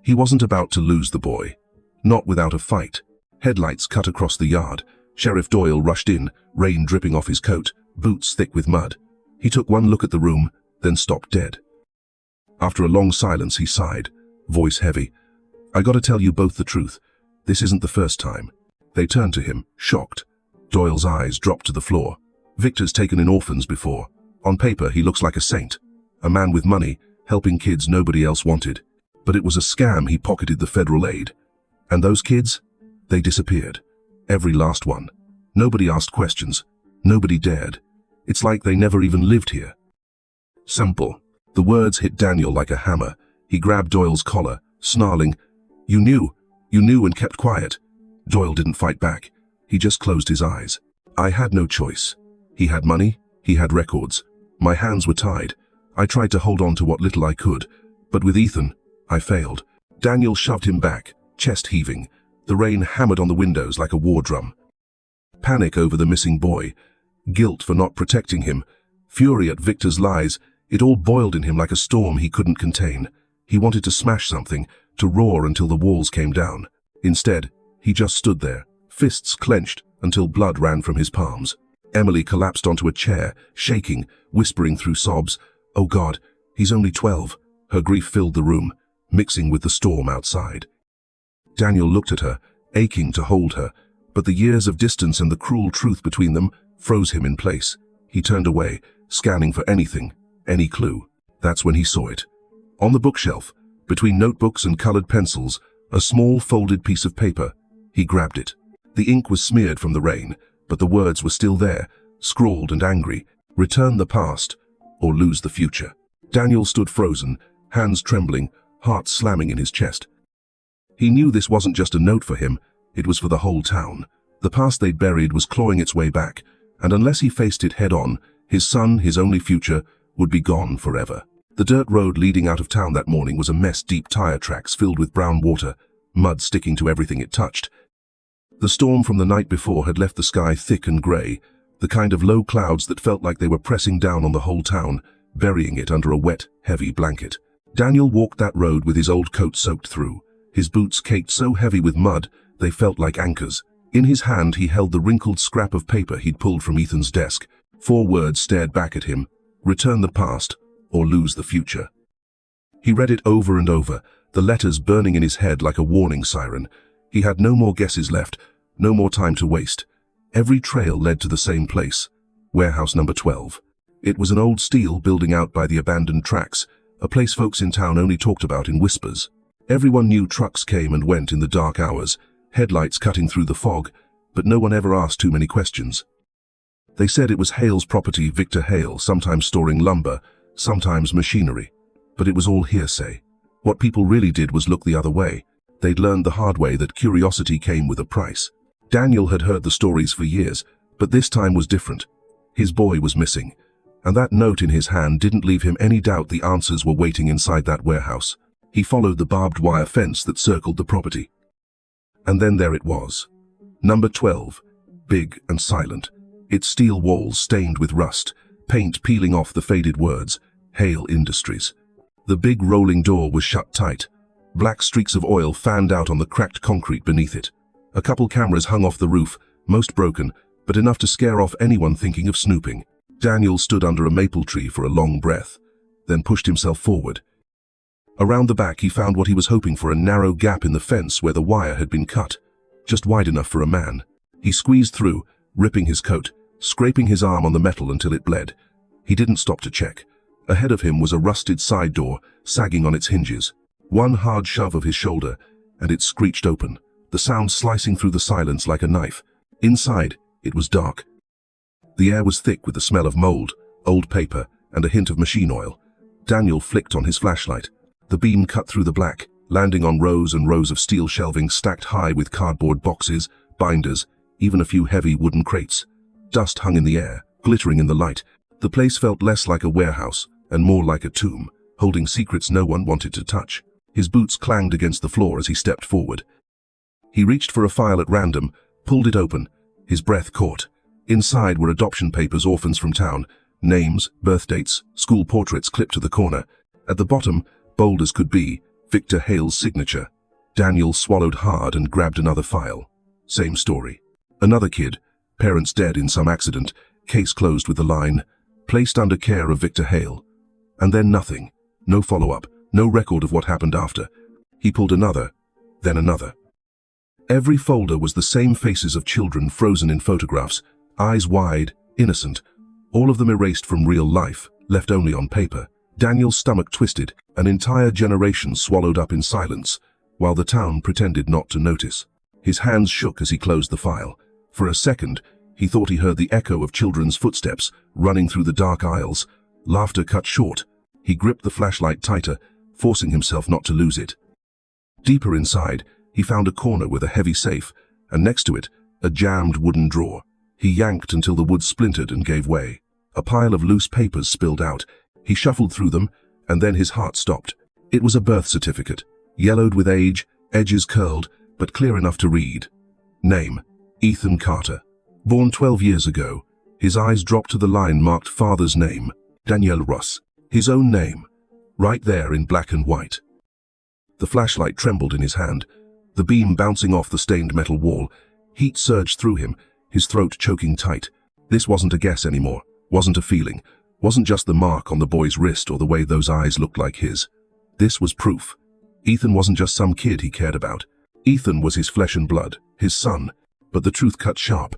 He wasn't about to lose the boy. Not without a fight. Headlights cut across the yard. Sheriff Doyle rushed in, rain dripping off his coat, boots thick with mud. He took one look at the room, then stopped dead. After a long silence, he sighed, voice heavy. "I gotta tell you both the truth. This isn't the first time." They turned to him, shocked. Doyle's eyes dropped to the floor. "Victor's taken in orphans before. On paper, he looks like a saint. A man with money, helping kids nobody else wanted. But it was a scam. He pocketed the federal aid. And those kids? They disappeared. Every last one. Nobody asked questions. Nobody dared. It's like they never even lived here." Simple. The words hit Daniel like a hammer. He grabbed Doyle's collar, snarling, You knew and kept quiet." Doyle didn't fight back. He just closed his eyes. "I had no choice. He had money, he had records. My hands were tied. I tried to hold on to what little I could, but with Ethan, I failed." Daniel shoved him back, chest heaving. The rain hammered on the windows like a war drum. Panic over the missing boy, guilt for not protecting him, fury at Victor's lies, it all boiled in him like a storm he couldn't contain. He wanted to smash something, to roar until the walls came down. Instead, he just stood there, fists clenched until blood ran from his palms. Emily collapsed onto a chair, shaking, whispering through sobs, "Oh God, he's only 12. Her grief filled the room, mixing with the storm outside. Daniel looked at her, aching to hold her, but the years of distance and the cruel truth between them froze him in place. He turned away, scanning for anything, any clue. That's when he saw it. On the bookshelf, between notebooks and colored pencils, a small folded piece of paper. He grabbed it. The ink was smeared from the rain, but the words were still there, scrawled and angry: "Return the past, or lose the future." Daniel stood frozen, hands trembling, heart slamming in his chest. He knew this wasn't just a note for him, it was for the whole town. The past they'd buried was clawing its way back, and unless he faced it head-on, his son, his only future, would be gone forever. The dirt road leading out of town that morning was a mess: deep tire tracks filled with brown water, mud sticking to everything it touched. The storm from the night before had left the sky thick and gray, the kind of low clouds that felt like they were pressing down on the whole town, burying it under a wet, heavy blanket. Daniel walked that road with his old coat soaked through, his boots caked so heavy with mud they felt like anchors. In his hand he held the wrinkled scrap of paper he'd pulled from Ethan's desk. 4 words stared back at him: return the past or lose the future. He read it over and over, the letters burning in his head like a warning siren. He had no more guesses left, no more time to waste. Every trail led to the same place, warehouse number 12. It was an old steel building out by the abandoned tracks, a place folks in town only talked about in whispers. Everyone knew trucks came and went in the dark hours, headlights cutting through the fog, but no one ever asked too many questions. They said it was Hale's property, Victor Hale, sometimes storing lumber, sometimes machinery. But it was all hearsay. What people really did was look the other way. They'd learned the hard way that curiosity came with a price. Daniel had heard the stories for years, but this time was different. His boy was missing, and that note in his hand didn't leave him any doubt the answers were waiting inside that warehouse. He followed the barbed wire fence that circled the property. And then there it was. Number 12, big and silent, its steel walls stained with rust, paint peeling off the faded words, Hale Industries. The big rolling door was shut tight. Black streaks of oil fanned out on the cracked concrete beneath it. A couple cameras hung off the roof, most broken, but enough to scare off anyone thinking of snooping. Daniel stood under a maple tree for a long breath, then pushed himself forward. Around the back he found what he was hoping for, a narrow gap in the fence where the wire had been cut, just wide enough for a man. He squeezed through, ripping his coat, scraping his arm on the metal until it bled. He didn't stop to check. Ahead of him was a rusted side door, sagging on its hinges. One hard shove of his shoulder, and it screeched open, the sound slicing through the silence like a knife. Inside, it was dark. The air was thick with the smell of mold, old paper, and a hint of machine oil. Daniel flicked on his flashlight. The beam cut through the black, landing on rows and rows of steel shelving stacked high with cardboard boxes, binders, even a few heavy wooden crates. Dust hung in the air, glittering in the light. The place felt less like a warehouse and more like a tomb, holding secrets no one wanted to touch. His boots clanged against the floor as he stepped forward. He reached for a file at random, pulled it open. His breath caught. Inside were adoption papers, orphans from town, names, birth dates, school portraits clipped to the corner. At the bottom, bold as could be, Victor Hale's signature. Daniel swallowed hard and grabbed another file. Same story. Another kid, parents dead in some accident, case closed with the line, placed under care of Victor Hale. And then nothing. No follow-up, no record of what happened after. He pulled another, then another. Every folder was the same faces of children frozen in photographs, eyes wide, innocent, all of them erased from real life, left only on paper. Daniel's stomach twisted, an entire generation swallowed up in silence, while the town pretended not to notice. His hands shook as he closed the file. For a second, he thought he heard the echo of children's footsteps running through the dark aisles. Laughter cut short. He gripped the flashlight tighter, forcing himself not to lose it. Deeper inside, he found a corner with a heavy safe, and next to it, a jammed wooden drawer. He yanked until the wood splintered and gave way. A pile of loose papers spilled out. He shuffled through them, and then his heart stopped. It was a birth certificate, yellowed with age, edges curled, but clear enough to read. Name: Ethan Carter. Born 12 years ago. His eyes dropped to the line marked father's name, Daniel Ross. His own name, right there in black and white. The flashlight trembled in his hand, the beam bouncing off the stained metal wall. Heat surged through him, his throat choking tight. This wasn't a guess anymore, wasn't a feeling, wasn't just the mark on the boy's wrist or the way those eyes looked like his. This was proof. Ethan wasn't just some kid he cared about. Ethan was his flesh and blood, his son. But the truth cut sharp.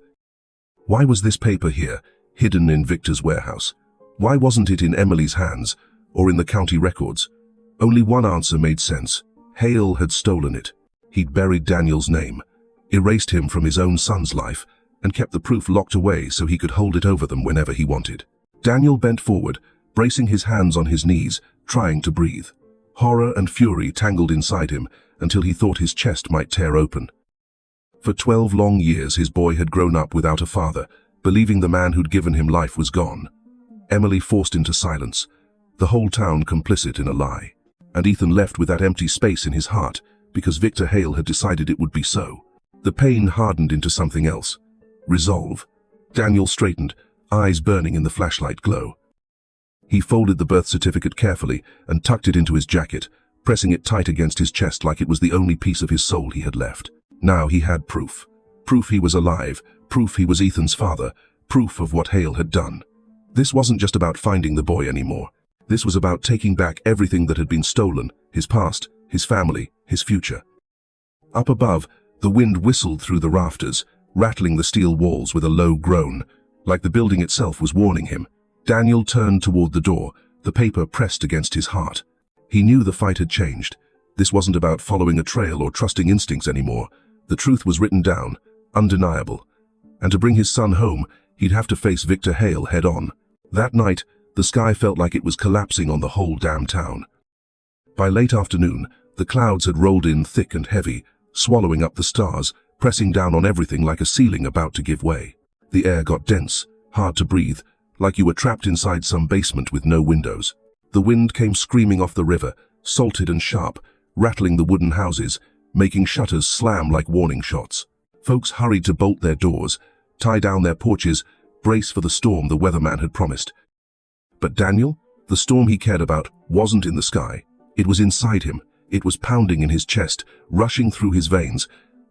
Why was this paper here, hidden in Victor's warehouse? Why wasn't it in Emily's hands, or in the county records? Only one answer made sense. Hale had stolen it. He'd buried Daniel's name, erased him from his own son's life, and kept the proof locked away so he could hold it over them whenever he wanted. Daniel bent forward, bracing his hands on his knees, trying to breathe. Horror and fury tangled inside him until he thought his chest might tear open. For 12 long years his boy had grown up without a father, believing the man who'd given him life was gone. Emily forced into silence, the whole town complicit in a lie. And Ethan left with that empty space in his heart because Victor Hale had decided it would be so. The pain hardened into something else. Resolve. Daniel straightened, eyes burning in the flashlight glow. He folded the birth certificate carefully and tucked it into his jacket, pressing it tight against his chest like it was the only piece of his soul he had left. Now he had proof. Proof he was alive, proof he was Ethan's father, proof of what Hale had done. This wasn't just about finding the boy anymore. This was about taking back everything that had been stolen, his past, his family, his future. Up above, the wind whistled through the rafters, rattling the steel walls with a low groan, like the building itself was warning him. Daniel turned toward the door, the paper pressed against his heart. He knew the fight had changed. This wasn't about following a trail or trusting instincts anymore. The truth was written down, undeniable. And to bring his son home, he'd have to face Victor Hale head-on. That night, the sky felt like it was collapsing on the whole damn town. By late afternoon, the clouds had rolled in thick and heavy, swallowing up the stars, pressing down on everything like a ceiling about to give way. The air got dense, hard to breathe, like you were trapped inside some basement with no windows. The wind came screaming off the river, salted and sharp, rattling the wooden houses, making shutters slam like warning shots. Folks hurried to bolt their doors, tie down their porches, brace for the storm the weatherman had promised. But Daniel, the storm he cared about, wasn't in the sky. It was inside him. It was pounding in his chest, rushing through his veins,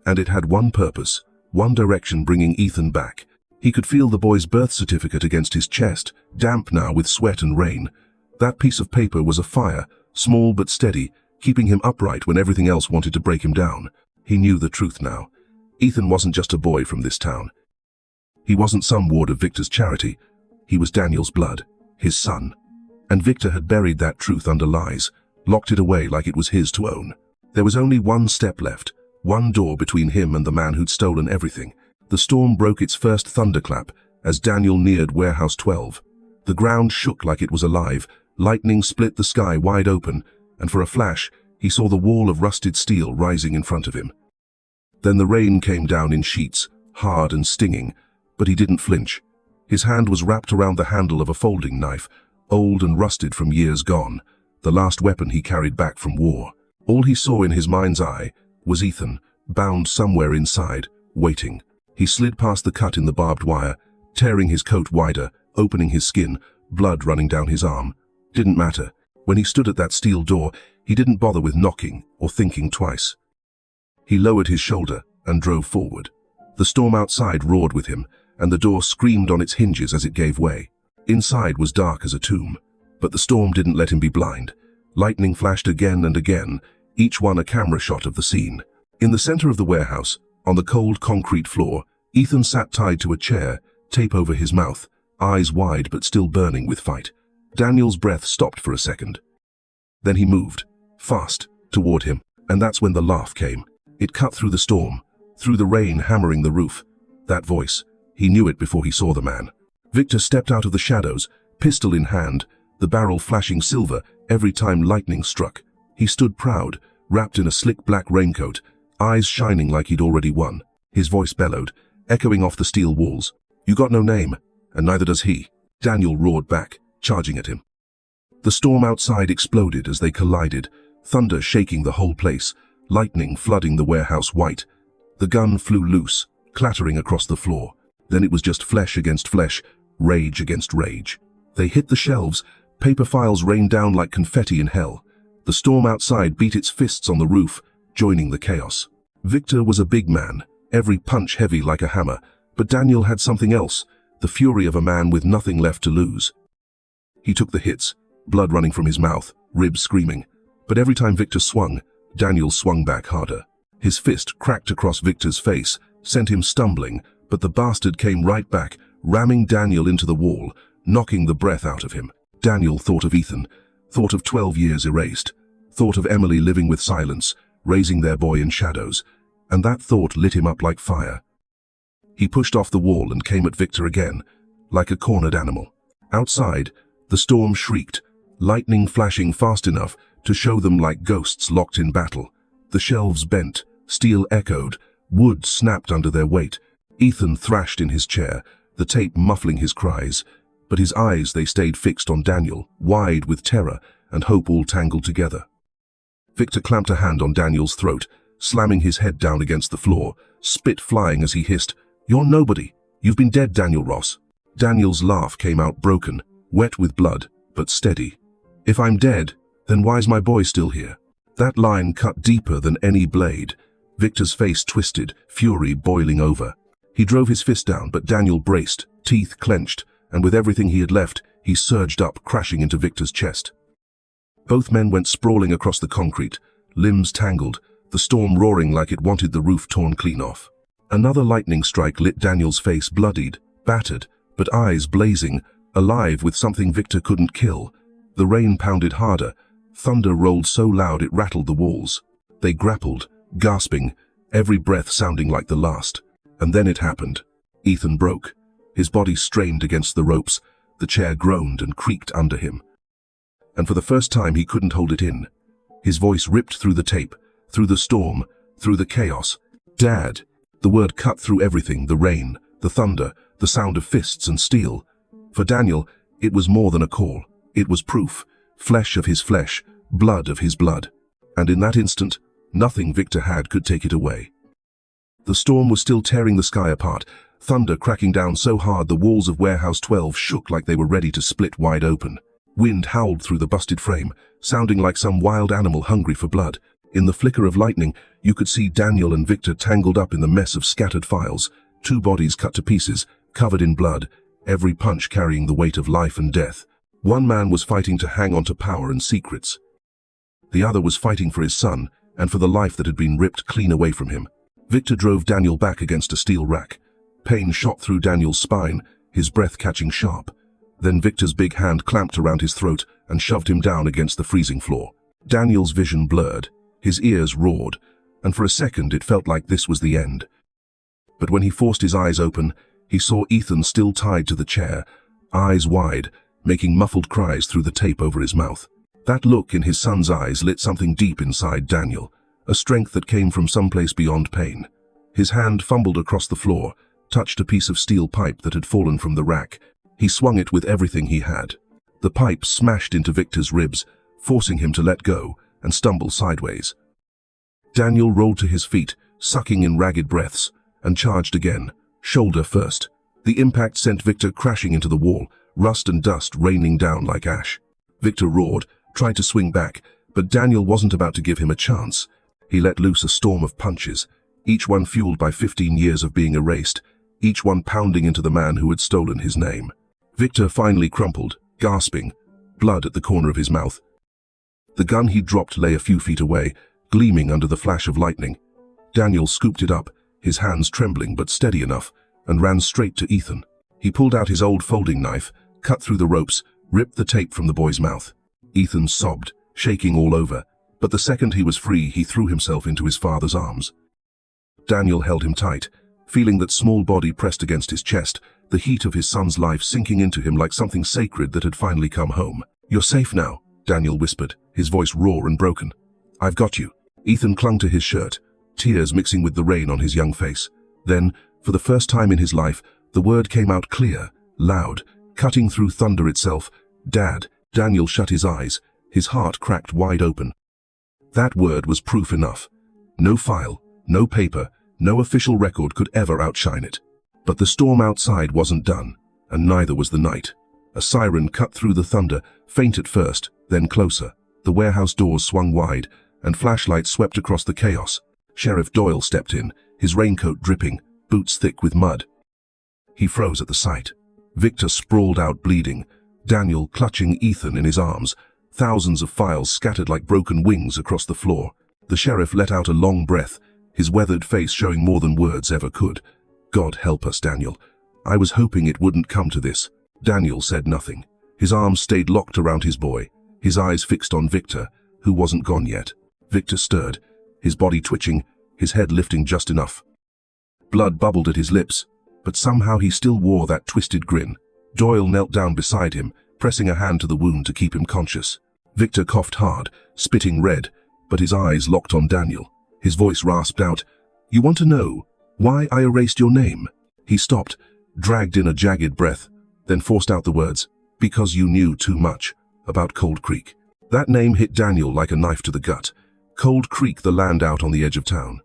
and it had one purpose, one direction: bringing Ethan back. He could feel the boy's birth certificate against his chest, damp now with sweat and rain. That piece of paper was a fire, small but steady, keeping him upright when everything else wanted to break him down. He knew the truth now. Ethan wasn't just a boy from this town. He wasn't some ward of Victor's charity. He was Daniel's blood, his son. And Victor had buried that truth under lies, locked it away like it was his to own. There was only one step left, one door between him and the man who'd stolen everything. The storm broke its first thunderclap as Daniel neared Warehouse 12. The ground shook like it was alive, lightning split the sky wide open, and for a flash, he saw the wall of rusted steel rising in front of him. Then the rain came down in sheets, hard and stinging, but he didn't flinch. His hand was wrapped around the handle of a folding knife, old and rusted from years gone, the last weapon he carried back from war. All he saw in his mind's eye was Ethan, bound somewhere inside, waiting. He slid past the cut in the barbed wire, tearing his coat wider, opening his skin, blood running down his arm. Didn't matter. When he stood at that steel door, he didn't bother with knocking or thinking twice. He lowered his shoulder and drove forward. The storm outside roared with him, and the door screamed on its hinges as it gave way. Inside was dark as a tomb, but the storm didn't let him be blind. Lightning flashed again and again, each one a camera shot of the scene. In the center of the warehouse, on the cold concrete floor, Ethan sat tied to a chair, tape over his mouth, eyes wide but still burning with fight. Daniel's breath stopped for a second. Then he moved, fast, toward him, and that's when the laugh came. It cut through the storm, through the rain hammering the roof. That voice, he knew it before he saw the man. Victor stepped out of the shadows, pistol in hand, the barrel flashing silver every time lightning struck. He stood proud, wrapped in a slick black raincoat, eyes shining like he'd already won. His voice bellowed, echoing off the steel walls. "You got no name, and neither does he." Daniel roared back, charging at him. The storm outside exploded as they collided, thunder shaking the whole place, lightning flooding the warehouse white. The gun flew loose, clattering across the floor. Then it was just flesh against flesh, rage against rage. They hit the shelves, paper files rained down like confetti in hell. The storm outside beat its fists on the roof, joining the chaos. Victor was a big man, every punch heavy like a hammer, but Daniel had something else, the fury of a man with nothing left to lose. He took the hits, blood running from his mouth, ribs screaming. But every time Victor swung, Daniel swung back harder. His fist cracked across Victor's face, sent him stumbling, but the bastard came right back, ramming Daniel into the wall, knocking the breath out of him. Daniel thought of Ethan, thought of 12 years erased, thought of Emily living with silence, raising their boy in shadows, and that thought lit him up like fire. He pushed off the wall and came at Victor again, like a cornered animal. Outside, the storm shrieked, lightning flashing fast enough to show them like ghosts locked in battle. The shelves bent, steel echoed, wood snapped under their weight. Ethan thrashed in his chair, the tape muffling his cries, but his eyes, they stayed fixed on Daniel, wide with terror and hope all tangled together. Victor clamped a hand on Daniel's throat, slamming his head down against the floor, spit flying as he hissed, "You're nobody. "You've been dead, Daniel Ross." Daniel's laugh came out broken, wet with blood, but steady. "If I'm dead, then why's my boy still here?" That line cut deeper than any blade. Victor's face twisted, fury boiling over. He drove his fist down, but Daniel braced, teeth clenched, and with everything he had left, he surged up, crashing into Victor's chest. Both men went sprawling across the concrete, limbs tangled, the storm roaring like it wanted the roof torn clean off. Another lightning strike lit Daniel's face, bloodied, battered, but eyes blazing, alive with something Victor couldn't kill. The rain pounded harder. Thunder rolled so loud it rattled the walls. They grappled, gasping, every breath sounding like the last. And then it happened. Ethan broke. His body strained against the ropes. The chair groaned and creaked under him. And for the first time he couldn't hold it in. His voice ripped through the tape, through the storm, through the chaos. "Dad!" The word cut through everything, the rain, the thunder, the sound of fists and steel. For Daniel, it was more than a call. It was proof. Flesh of his flesh, blood of his blood. And in that instant, nothing Victor had could take it away. The storm was still tearing the sky apart, thunder cracking down so hard the walls of Warehouse 12 shook like they were ready to split wide open. Wind howled through the busted frame, sounding like some wild animal hungry for blood. In the flicker of lightning, you could see Daniel and Victor tangled up in the mess of scattered files, two bodies cut to pieces, covered in blood, every punch carrying the weight of life and death. One man was fighting to hang on to power and secrets. The other was fighting for his son, and for the life that had been ripped clean away from him. Victor drove Daniel back against a steel rack. Pain shot through Daniel's spine, his breath catching sharp. Then Victor's big hand clamped around his throat and shoved him down against the freezing floor. Daniel's vision blurred. His ears roared, and for a second it felt like this was the end. But when he forced his eyes open, he saw Ethan still tied to the chair, eyes wide, making muffled cries through the tape over his mouth. That look in his son's eyes lit something deep inside Daniel, a strength that came from someplace beyond pain. His hand fumbled across the floor, touched a piece of steel pipe that had fallen from the rack. He swung it with everything he had. The pipe smashed into Victor's ribs, forcing him to let go and stumble sideways. Daniel rolled to his feet, sucking in ragged breaths, and charged again, shoulder first. The impact sent Victor crashing into the wall, rust and dust raining down like ash. Victor roared, tried to swing back, but Daniel wasn't about to give him a chance. He let loose a storm of punches, each one fueled by 15 years of being erased, each one pounding into the man who had stolen his name. Victor finally crumpled, gasping, blood at the corner of his mouth. The gun he dropped lay a few feet away, gleaming under the flash of lightning. Daniel scooped it up, his hands trembling but steady enough, and ran straight to Ethan. He pulled out his old folding knife, cut through the ropes, ripped the tape from the boy's mouth. Ethan sobbed, shaking all over, but the second he was free, he threw himself into his father's arms. Daniel held him tight, feeling that small body pressed against his chest, the heat of his son's life sinking into him like something sacred that had finally come home. "You're safe now," Daniel whispered, his voice raw and broken. "I've got you." Ethan clung to his shirt, tears mixing with the rain on his young face. Then, for the first time in his life, the word came out clear, loud, cutting through thunder itself. "Dad." Daniel shut his eyes, his heart cracked wide open. That word was proof enough. No file, no paper, no official record could ever outshine it. But the storm outside wasn't done, and neither was the night. A siren cut through the thunder, faint at first, then closer. The warehouse doors swung wide, and flashlights swept across the chaos. Sheriff Doyle stepped in, his raincoat dripping, boots thick with mud. He froze at the sight. Victor sprawled out bleeding, Daniel clutching Ethan in his arms, thousands of files scattered like broken wings across the floor. The sheriff let out a long breath, his weathered face showing more than words ever could. "God help us, Daniel. I was hoping it wouldn't come to this." Daniel said nothing. His arms stayed locked around his boy, his eyes fixed on Victor, who wasn't gone yet. Victor stirred, his body twitching, his head lifting just enough. Blood bubbled at his lips, but somehow he still wore that twisted grin. Doyle knelt down beside him, pressing a hand to the wound to keep him conscious. Victor coughed hard, spitting red, but his eyes locked on Daniel. His voice rasped out, "You want to know why I erased your name?" He stopped, dragged in a jagged breath, then forced out the words, "Because you knew too much about Cold Creek." That name hit Daniel like a knife to the gut. Cold Creek, the land out on the edge of town.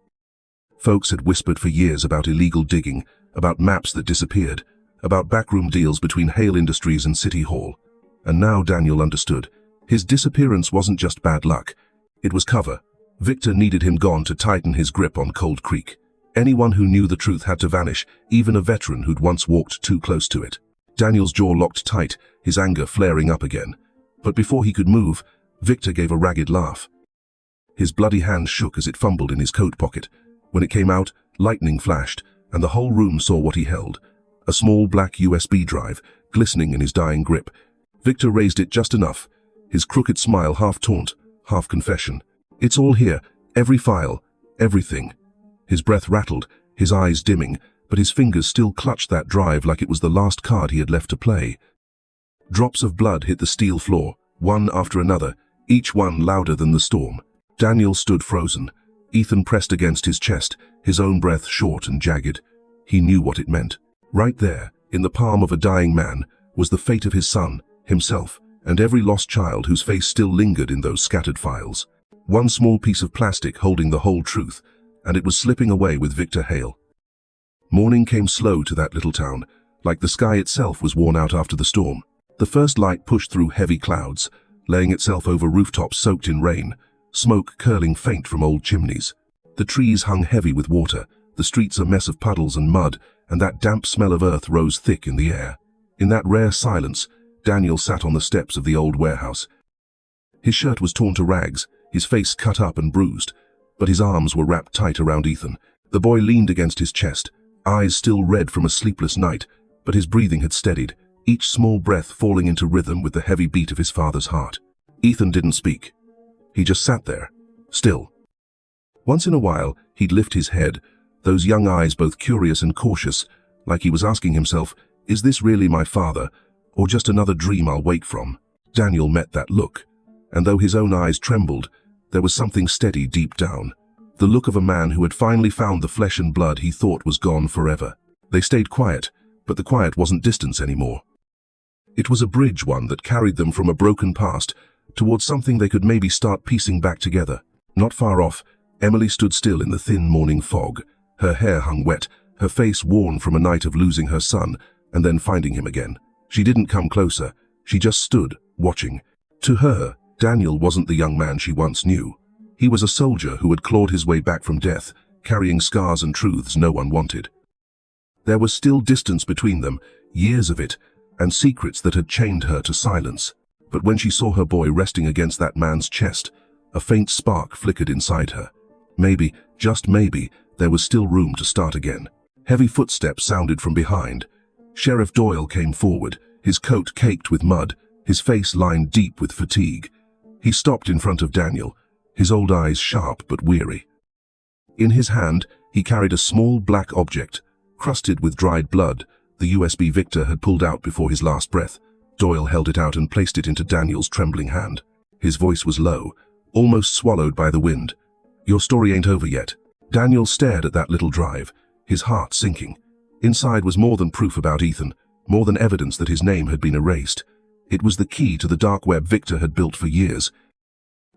Folks had whispered for years about illegal digging, about maps that disappeared, about backroom deals between Hale Industries and City Hall. And now Daniel understood. His disappearance wasn't just bad luck. It was cover. Victor needed him gone to tighten his grip on Cold Creek. Anyone who knew the truth had to vanish, even a veteran who'd once walked too close to it. Daniel's jaw locked tight, his anger flaring up again. But before he could move, Victor gave a ragged laugh. His bloody hand shook as it fumbled in his coat pocket. When it came out, lightning flashed, and the whole room saw what he held. A small black USB drive, glistening in his dying grip. Victor raised it just enough, his crooked smile half taunt, half confession. "It's all here, every file, everything." His breath rattled, his eyes dimming, but his fingers still clutched that drive like it was the last card he had left to play. Drops of blood hit the steel floor, one after another, each one louder than the storm. Daniel stood frozen. Ethan pressed against his chest, his own breath short and jagged. He knew what it meant. Right there, in the palm of a dying man, was the fate of his son, himself, and every lost child whose face still lingered in those scattered files. One small piece of plastic holding the whole truth, and it was slipping away with Victor Hale. Morning came slow to that little town, like the sky itself was worn out after the storm. The first light pushed through heavy clouds, laying itself over rooftops soaked in rain, smoke curling faint from old chimneys. The trees hung heavy with water, the streets a mess of puddles and mud, and that damp smell of earth rose thick in the air. In that rare silence, Daniel sat on the steps of the old warehouse. His shirt was torn to rags, his face cut up and bruised, but his arms were wrapped tight around Ethan. The boy leaned against his chest, eyes still red from a sleepless night, but his breathing had steadied, each small breath falling into rhythm with the heavy beat of his father's heart. Ethan didn't speak. He just sat there, still. Once in a while, he'd lift his head, those young eyes both curious and cautious, like he was asking himself, is this really my father, or just another dream I'll wake from? Daniel met that look, and though his own eyes trembled, there was something steady deep down. The look of a man who had finally found the flesh and blood he thought was gone forever. They stayed quiet, but the quiet wasn't distance anymore. It was a bridge, one that carried them from a broken past towards something they could maybe start piecing back together. Not far off, Emily stood still in the thin morning fog. Her hair hung wet, her face worn from a night of losing her son and then finding him again. She didn't come closer. She just stood, watching. To her, Daniel wasn't the young man she once knew. He was a soldier who had clawed his way back from death, carrying scars and truths no one wanted. There was still distance between them, years of it, and secrets that had chained her to silence. But when she saw her boy resting against that man's chest, a faint spark flickered inside her. Maybe, just maybe, there was still room to start again. Heavy footsteps sounded from behind. Sheriff Doyle came forward, his coat caked with mud, his face lined deep with fatigue. He stopped in front of Daniel, his old eyes sharp but weary. In his hand, he carried a small black object, crusted with dried blood, the USB Victor had pulled out before his last breath. Doyle held it out and placed it into Daniel's trembling hand. His voice was low, almost swallowed by the wind. "Your story ain't over yet." Daniel stared at that little drive, his heart sinking. Inside was more than proof about Ethan, more than evidence that his name had been erased. It was the key to the dark web Victor had built for years.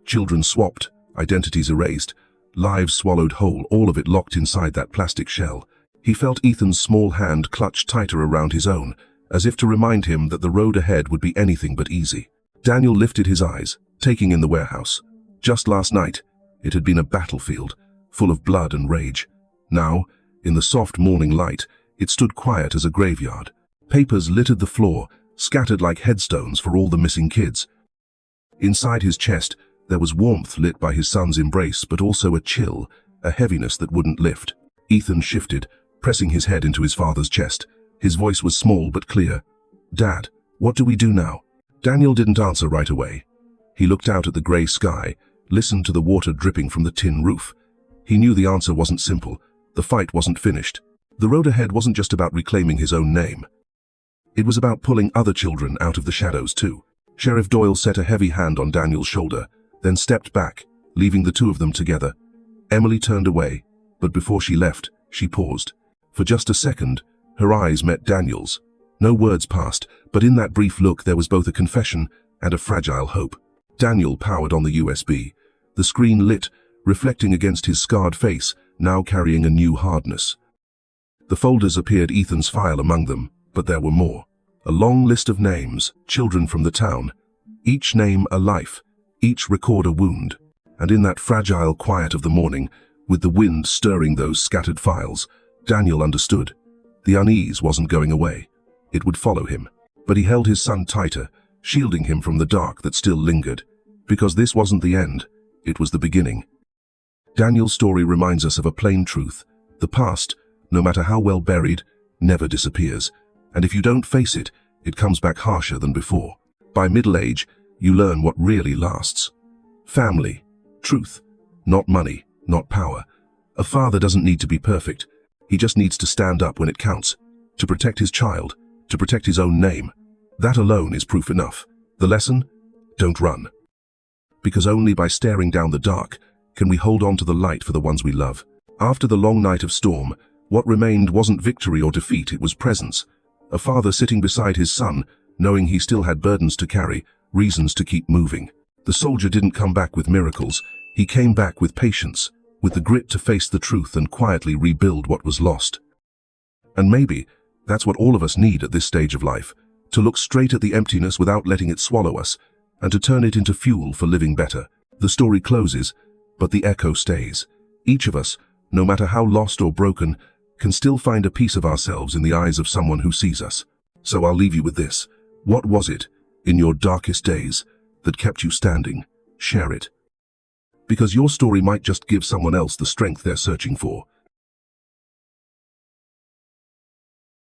Children swapped, identities erased, lives swallowed whole, all of it locked inside that plastic shell. He felt Ethan's small hand clutched tighter around his own, as if to remind him that the road ahead would be anything but easy. Daniel lifted his eyes, taking in the warehouse. Just last night, it had been a battlefield, full of blood and rage. Now, in the soft morning light, it stood quiet as a graveyard. Papers littered the floor, scattered like headstones for all the missing kids. Inside his chest, there was warmth lit by his son's embrace, but also a chill, a heaviness that wouldn't lift. Ethan shifted, pressing his head into his father's chest. His voice was small but clear. "Dad, what do we do now?" Daniel didn't answer right away. He looked out at the grey sky, listened to the water dripping from the tin roof. He knew the answer wasn't simple. The fight wasn't finished. The road ahead wasn't just about reclaiming his own name. It was about pulling other children out of the shadows too. Sheriff Doyle set a heavy hand on Daniel's shoulder, then stepped back, leaving the two of them together. Emily turned away, but before she left, she paused. For just a second, her eyes met Daniel's. No words passed, but in that brief look there was both a confession and a fragile hope. Daniel powered on the USB. The screen lit, reflecting against his scarred face, now carrying a new hardness. The folders appeared Ethan's file among them, but there were more. A long list of names, children from the town. Each name a life, each record a wound. And in that fragile quiet of the morning, with the wind stirring those scattered files, Daniel understood. The unease wasn't going away. It would follow him. But he held his son tighter, shielding him from the dark that still lingered. Because this wasn't the end, it was the beginning. Daniel's story reminds us of a plain truth. The past, no matter how well buried, never disappears. And if you don't face it, it comes back harsher than before. By middle age, you learn what really lasts. Family, truth, not money, not power. A father doesn't need to be perfect. He just needs to stand up when it counts, to protect his child, to protect his own name. That alone is proof enough. The lesson? Don't run. Because only by staring down the dark can we hold on to the light for the ones we love. After the long night of storm, what remained wasn't victory or defeat, it was presence. A father sitting beside his son, knowing he still had burdens to carry, reasons to keep moving. The soldier didn't come back with miracles. He came back with patience, with the grit to face the truth and quietly rebuild what was lost. And maybe that's what all of us need at this stage of life, to look straight at the emptiness without letting it swallow us, and to turn it into fuel for living better. The story closes, but the echo stays. Each of us, no matter how lost or broken, can still find a piece of ourselves in the eyes of someone who sees us. So I'll leave you with this. What was it, in your darkest days, that kept you standing? Share it. Because your story might just give someone else the strength they're searching for.